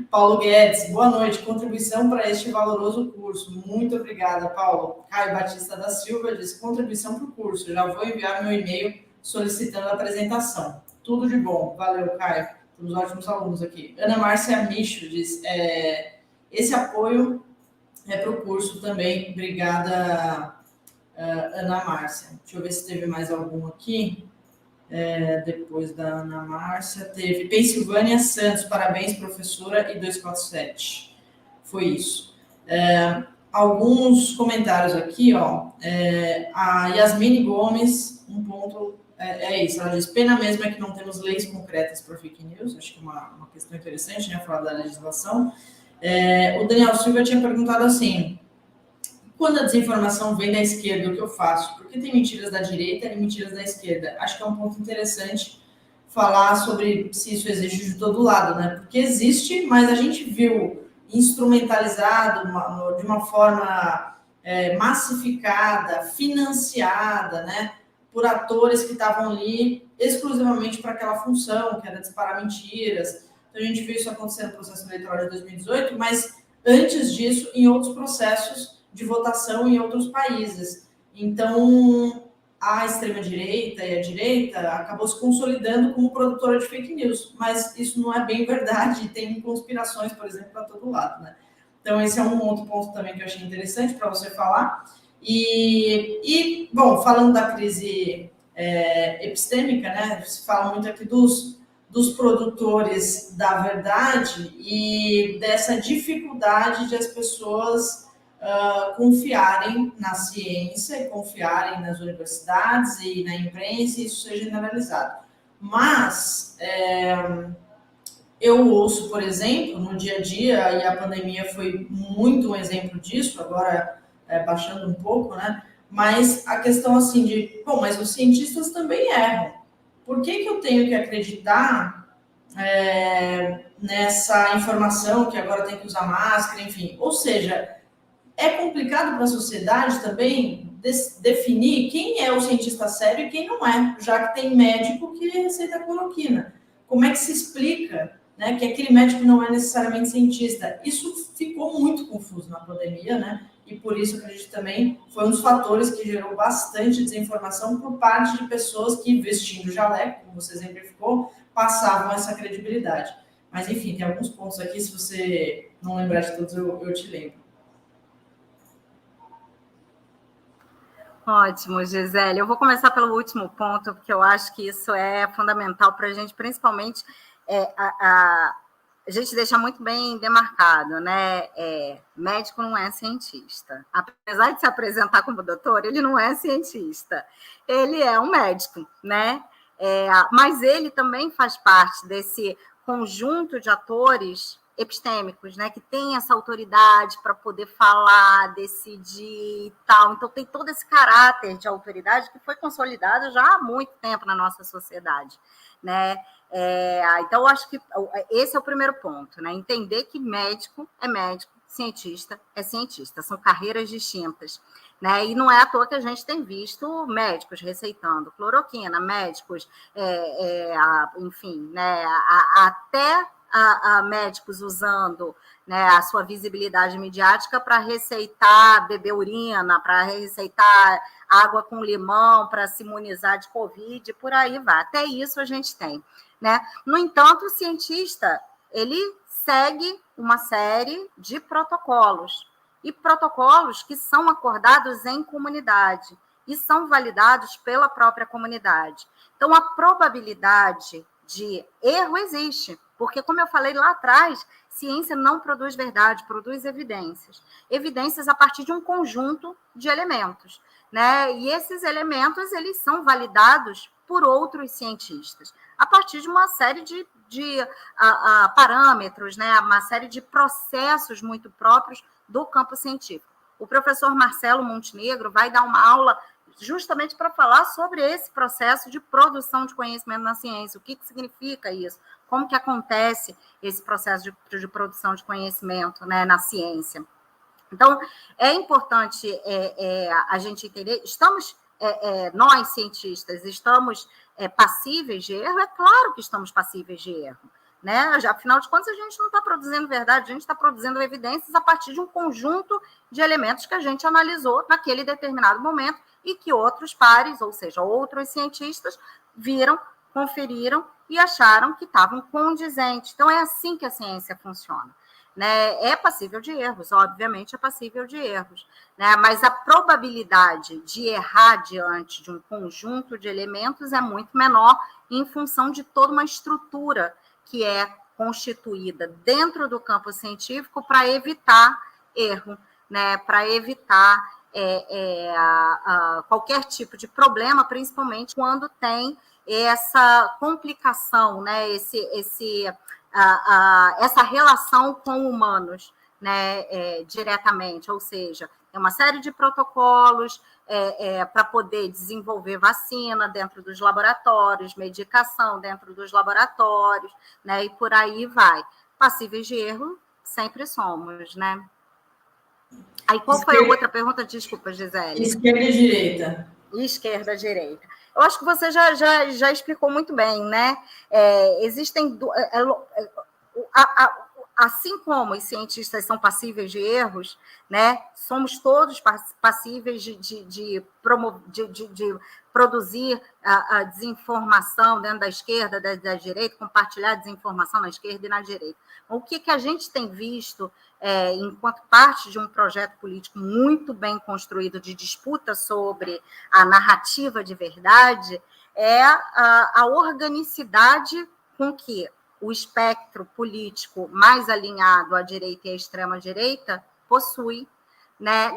Paulo Guedes, boa noite, contribuição para este valoroso curso. Muito obrigada, Paulo. Caio Batista da Silva diz, contribuição para o curso. Já vou enviar meu e-mail solicitando a apresentação. Tudo de bom. Valeu, Caio. Temos ótimos alunos aqui. Ana Márcia Micho diz, esse apoio é para o curso também. Obrigada, Ana Márcia. Deixa eu ver se teve mais algum aqui. Depois da Ana Márcia, teve Pensilvânia Santos, parabéns, professora, e 247. Foi isso. Alguns comentários aqui, ó. A Yasmine Gomes, um ponto, isso, ela diz, pena mesmo é que não temos leis concretas para fake news, acho que é uma questão interessante, né, falar da legislação. O Daniel Silva tinha perguntado assim, quando a desinformação vem da esquerda, o que eu faço? Porque tem mentiras da direita e mentiras da esquerda. Acho que é um ponto interessante falar sobre se isso existe de todo lado, né? Porque existe, mas a gente viu instrumentalizado de uma forma massificada, financiada, né? Por atores que estavam ali exclusivamente para aquela função, que era disparar mentiras. Então, a gente viu isso acontecer no processo eleitoral de 2018, mas antes disso, em outros processos de votação em outros países. Então, a extrema-direita e a direita acabou se consolidando como produtora de fake news, mas isso não é bem verdade, tem conspirações, por exemplo, para todo lado, né? Então, esse é um outro ponto também que eu achei interessante para você falar. E, bom, falando da crise epistêmica, né? Se fala muito aqui dos produtores da verdade e dessa dificuldade de as pessoas confiarem na ciência e confiarem nas universidades e na imprensa, e isso seja generalizado. Mas eu ouço, por exemplo, no dia a dia, e a pandemia foi muito um exemplo disso, agora baixando um pouco, né? Mas a questão assim de, bom, mas os cientistas também erram. Por que eu tenho que acreditar nessa informação que agora tem que usar máscara, enfim? Ou seja, é complicado para a sociedade também definir quem é o cientista sério e quem não é, já que tem médico que receita cloroquina. Como é que se explica, né, que aquele médico não é necessariamente cientista? Isso ficou muito confuso na pandemia, né? E por isso, acredito também, foi um dos fatores que gerou bastante desinformação por parte de pessoas que, vestindo jaleco, como você exemplificou, passavam essa credibilidade. Mas, enfim, tem alguns pontos aqui, se você não lembrar de todos, eu te lembro.
Ótimo, Gisele. Eu vou começar pelo último ponto, porque eu acho que isso é fundamental para a gente, principalmente a gente deixa muito bem demarcado, né? Médico não é cientista. Apesar de se apresentar como doutor, ele não é cientista. Ele é um médico, né? Mas ele também faz parte desse conjunto de atores epistêmicos, né, que tem essa autoridade para poder falar, decidir e tal. Então, tem todo esse caráter de autoridade que foi consolidado já há muito tempo na nossa sociedade, né? Então, eu acho que esse é o primeiro ponto, né? Entender que médico é médico, cientista é cientista, são carreiras distintas, né? E não é à toa que a gente tem visto médicos receitando cloroquina, médicos, enfim, né? Até médicos usando, né, a sua visibilidade midiática para receitar beber urina, para receitar água com limão, para se imunizar de Covid, por aí vai. Até isso a gente tem, né? No entanto, o cientista, ele segue uma série de protocolos, e protocolos que são acordados em comunidade e são validados pela própria comunidade. Então, a probabilidade de erro existe, porque, como eu falei lá atrás, ciência não produz verdade, produz evidências. Evidências a partir de um conjunto de elementos, né? E esses elementos, eles são validados por outros cientistas, a partir de uma série de parâmetros, né? Uma série de processos muito próprios do campo científico. O professor Marcelo Montenegro vai dar uma aula justamente para falar sobre esse processo de produção de conhecimento na ciência, o que significa isso, como que acontece esse processo de produção de conhecimento, né, na ciência. Então, é importante a gente entender, nós cientistas estamos passíveis de erro? É claro que estamos passíveis de erro, né? Afinal de contas, a gente não está produzindo verdade, a gente está produzindo evidências a partir de um conjunto de elementos que a gente analisou naquele determinado momento e que outros pares, ou seja, outros cientistas, viram, conferiram e acharam que estavam condizentes. Então, é assim que a ciência funciona, né? É passível de erros, obviamente é passível de erros, né? Mas a probabilidade de errar diante de um conjunto de elementos é muito menor em função de toda uma estrutura que é constituída dentro do campo científico para evitar erro, né? Para evitar qualquer tipo de problema, principalmente quando tem essa complicação, né? Essa relação com humanos, né? Diretamente, ou seja, tem uma série de protocolos para poder desenvolver vacina dentro dos laboratórios, medicação dentro dos laboratórios, né? E por aí vai. Passíveis de erro sempre somos, né? Aí, qual foi a outra pergunta? Desculpa, Gisele.
Esquerda e direita.
Esquerda, direita. Eu acho que você já explicou muito bem, né? Existem... assim como os cientistas são passíveis de erros, né? Somos todos passíveis de produzir a desinformação dentro da esquerda, da direita, compartilhar desinformação na esquerda e na direita. O que a gente tem visto, enquanto parte de um projeto político muito bem construído de disputa sobre a narrativa de verdade, é a organicidade com que o espectro político mais alinhado à direita e à extrema-direita possui, né,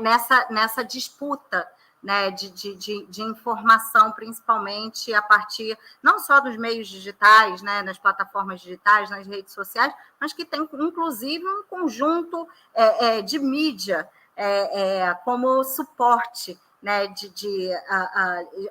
nessa disputa, né, de informação, principalmente a partir não só dos meios digitais, né, nas plataformas digitais, nas redes sociais, mas que tem, inclusive, um conjunto de mídia como suporte, né,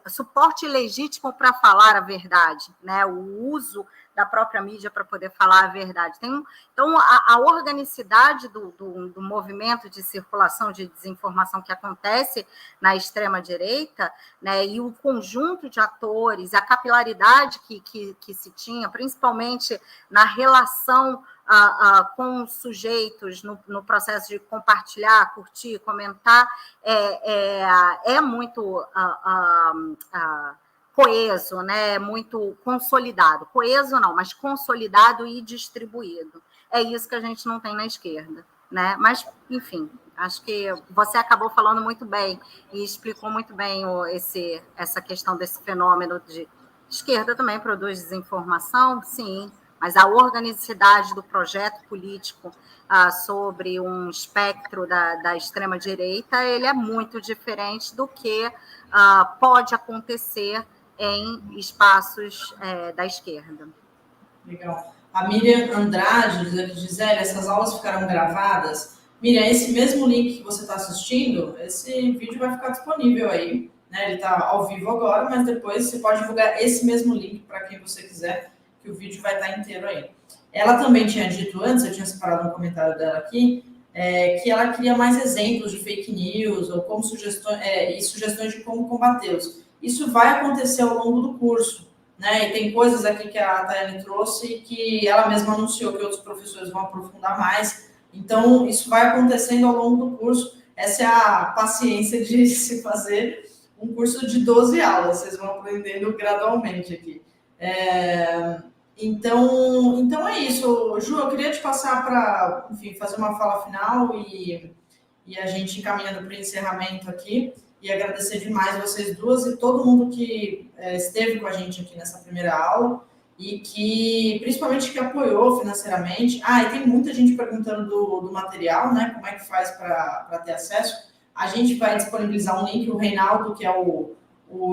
suporte legítimo para falar a verdade, né, o uso da própria mídia para poder falar a verdade. Então, a organicidade do movimento de circulação de desinformação que acontece na extrema-direita, né, e o conjunto de atores, a capilaridade que se tinha, principalmente na relação com sujeitos no processo de compartilhar, curtir, comentar, é muito coeso, né? Muito consolidado. Coeso não, mas consolidado e distribuído. É isso que a gente não tem na esquerda, né? Mas, enfim, acho que você acabou falando muito bem e explicou muito bem essa questão desse fenômeno de esquerda também produz desinformação, sim, mas a organicidade do projeto político sobre um espectro da extrema-direita, ele é muito diferente do que pode acontecer em espaços da esquerda.
Legal. A Miriam Andrade diz aqui, Gisele, essas aulas ficaram gravadas. Miriam, esse mesmo link que você está assistindo, esse vídeo vai ficar disponível aí, né? Ele está ao vivo agora, mas depois você pode divulgar esse mesmo link para quem você quiser, que o vídeo vai estar inteiro aí. Ela também tinha dito antes, eu tinha separado um comentário dela aqui, que ela queria mais exemplos de fake news ou como sugestões de como combatê-los. Isso vai acontecer ao longo do curso, né? E tem coisas aqui que a Tayane trouxe que ela mesma anunciou que outros professores vão aprofundar mais. Então, isso vai acontecendo ao longo do curso. Essa é a paciência de se fazer um curso de 12 aulas. Vocês vão aprendendo gradualmente aqui. Então é isso. Ju, eu queria te passar para, enfim, fazer uma fala final e a gente encaminhando para o encerramento aqui. E agradecer demais vocês duas e todo mundo que esteve com a gente aqui nessa primeira aula e que, principalmente, que apoiou financeiramente. E tem muita gente perguntando do material, né? Como é que faz para ter acesso. A gente vai disponibilizar um link, o Reinaldo, que é o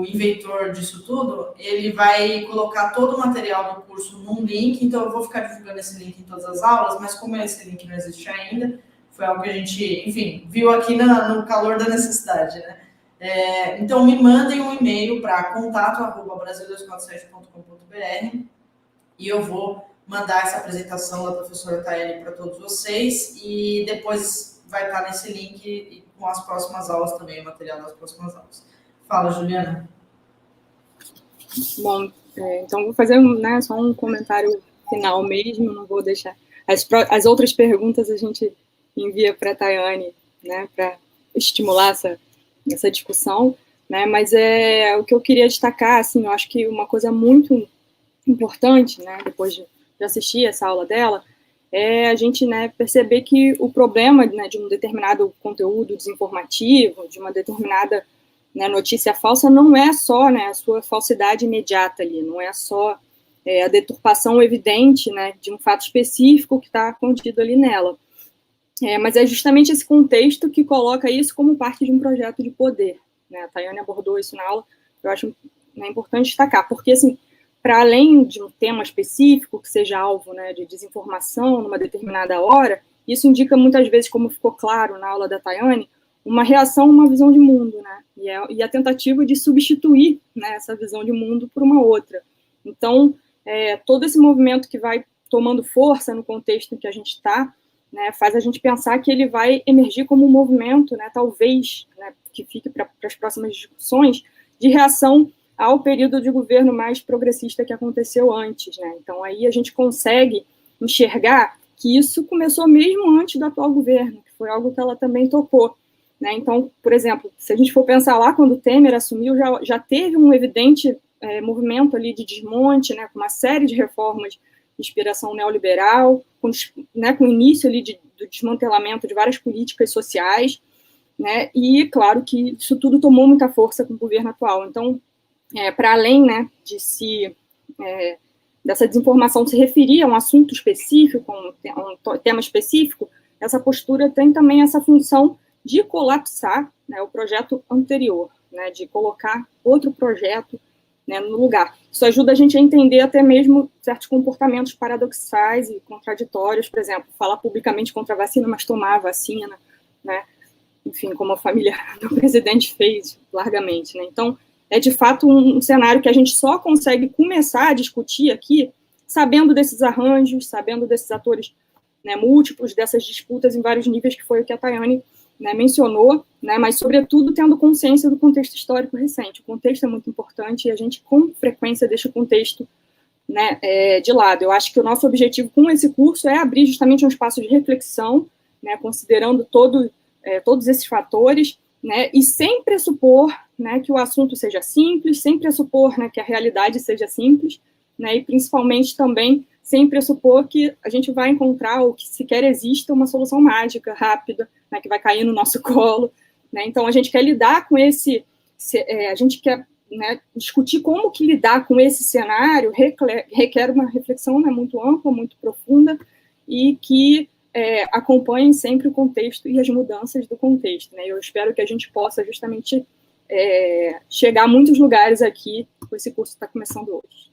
inventor disso tudo, ele vai colocar todo o material do curso num link, então eu vou ficar divulgando esse link em todas as aulas, mas como esse link não existe ainda, foi algo que a gente, enfim, viu aqui no calor da necessidade, né? Então, me mandem um e-mail para contato@brasil247.com.br e eu vou mandar essa apresentação da professora Tayane para todos vocês e depois vai estar nesse link com as próximas aulas também, o material das próximas aulas. Fala, Juliana.
Bom, então vou fazer só um comentário final mesmo, não vou deixar. As outras perguntas a gente envia para a Tayane, né, para estimular essa discussão, né, mas o que eu queria destacar, assim, eu acho que uma coisa muito importante, né, depois de assistir essa aula dela, é a gente, né, perceber que o problema, né, de um determinado conteúdo desinformativo, de uma determinada, né, notícia falsa, não é só, né, a sua falsidade imediata ali, não é só a deturpação evidente, né, de um fato específico que está contido ali nela. Mas é justamente esse contexto que coloca isso como parte de um projeto de poder, né? A Tayane abordou isso na aula, eu acho, né, importante destacar, porque, assim, para além de um tema específico que seja alvo, né, de desinformação numa determinada hora, isso indica muitas vezes, como ficou claro na aula da Tayane, uma reação, uma visão de mundo, né? E a tentativa de substituir, né, essa visão de mundo por uma outra. Então, todo esse movimento que vai tomando força no contexto em que a gente está, né, faz a gente pensar que ele vai emergir como um movimento, né, talvez, né, que fique para as próximas discussões, de reação ao período de governo mais progressista que aconteceu antes, né? Então, aí a gente consegue enxergar que isso começou mesmo antes do atual governo, que foi algo que ela também tocou, né? Então, por exemplo, se a gente for pensar lá quando o Temer assumiu, já teve um evidente movimento ali de desmonte, né, com uma série de reformas de inspiração neoliberal, com o início ali do desmantelamento de várias políticas sociais, né, e claro que isso tudo tomou muita força com o governo atual. Então, para além, né, dessa desinformação se referir a um assunto específico, a um tema específico, essa postura tem também essa função de colapsar, né, o projeto anterior, né, de colocar outro projeto, né, no lugar. Isso ajuda a gente a entender até mesmo certos comportamentos paradoxais e contraditórios, por exemplo, falar publicamente contra a vacina, mas tomar a vacina, né, enfim, como a família do presidente fez largamente, né. Então, é de fato um cenário que a gente só consegue começar a discutir aqui, sabendo desses arranjos, sabendo desses atores, né, múltiplos, dessas disputas em vários níveis, que foi o que a Tayane, né, mencionou, né, mas, sobretudo, tendo consciência do contexto histórico recente. O contexto é muito importante e a gente, com frequência, deixa o contexto, né, de lado. Eu acho que o nosso objetivo com esse curso é abrir justamente um espaço de reflexão, né, considerando todos esses fatores, né, e sem pressupor, né, que o assunto seja simples, sem pressupor, né, que a realidade seja simples, né, e principalmente também sem pressupor que a gente vai encontrar ou que sequer exista uma solução mágica, rápida, né, que vai cair no nosso colo, né. Então, a gente quer lidar com a gente quer né, discutir como que lidar com esse cenário requer uma reflexão, né, muito ampla, muito profunda, e que acompanhem sempre o contexto e as mudanças do contexto. Né? Eu espero que a gente possa justamente chegar a muitos lugares aqui com esse curso que está começando hoje.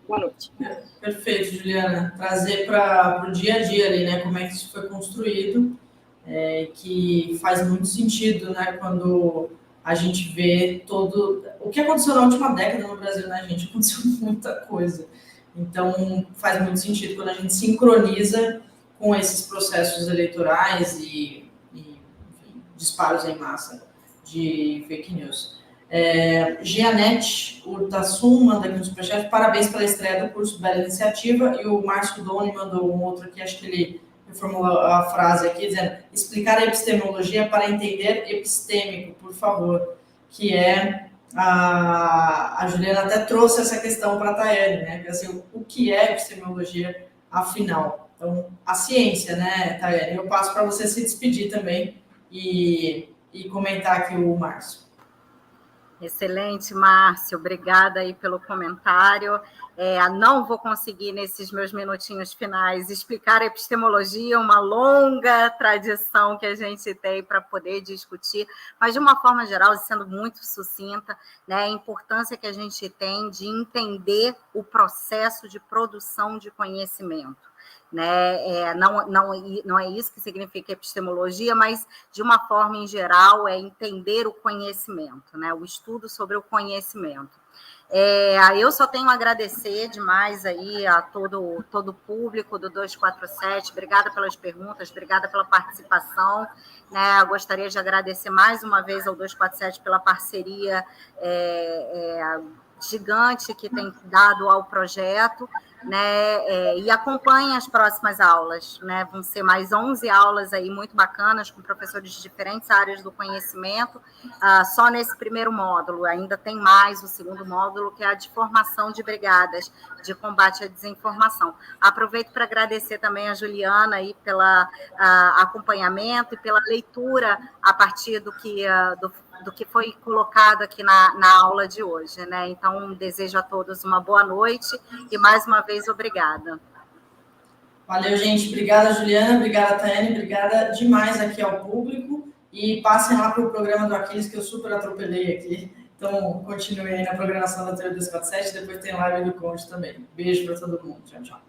Boa noite.
Perfeito, Juliana. Trazer para o dia a dia ali, né, como é que isso foi construído, que faz muito sentido, né, quando a gente vê todo... O que aconteceu na última década no Brasil, né, gente? Aconteceu muita coisa. Então, faz muito sentido quando a gente sincroniza com esses processos eleitorais e enfim, disparos em massa de fake news. Gianete Urtasun manda aqui no superchat, parabéns pela estreia do curso, bela iniciativa, e o Márcio Doni mandou um outro aqui, acho que ele reformulou a frase aqui, dizendo, explicar a epistemologia para entender epistêmico, por favor, que a Juliana até trouxe essa questão para a Tayane, né, que assim, o que é epistemologia, afinal? Então, a ciência, né, Tayane? Eu passo para você se despedir também e comentar aqui o Márcio.
Excelente, Márcio. Obrigada aí pelo comentário. Não vou conseguir, nesses meus minutinhos finais, explicar a epistemologia, uma longa tradição que a gente tem para poder discutir, mas de uma forma geral, sendo muito sucinta, né, a importância que a gente tem de entender o processo de produção de conhecimento. Né? Não é isso que significa epistemologia, mas, de uma forma em geral, é entender o conhecimento, né? O estudo sobre o conhecimento. Eu só tenho a agradecer demais aí a todo o público do 247, obrigada pelas perguntas, obrigada pela participação, né? Eu gostaria de agradecer mais uma vez ao 247 pela parceria gigante que tem dado ao projeto, né, e acompanhem as próximas aulas, né, vão ser mais 11 aulas aí muito bacanas com professores de diferentes áreas do conhecimento, só nesse primeiro módulo, ainda tem mais o segundo módulo, que é a de formação de brigadas de combate à desinformação. Aproveito para agradecer também a Juliana aí pelo acompanhamento e pela leitura a partir do que foi colocado aqui na aula de hoje, né? Então, desejo a todos uma boa noite e, mais uma vez, obrigada.
Valeu, gente. Obrigada, Juliana. Obrigada, Tayane. Obrigada demais aqui ao público. E passem lá para o programa do Aquiles, que eu super atropelei aqui. Então, continue aí na programação da TV 247. Depois tem live do Conde também. Beijo para todo mundo. Tchau, tchau.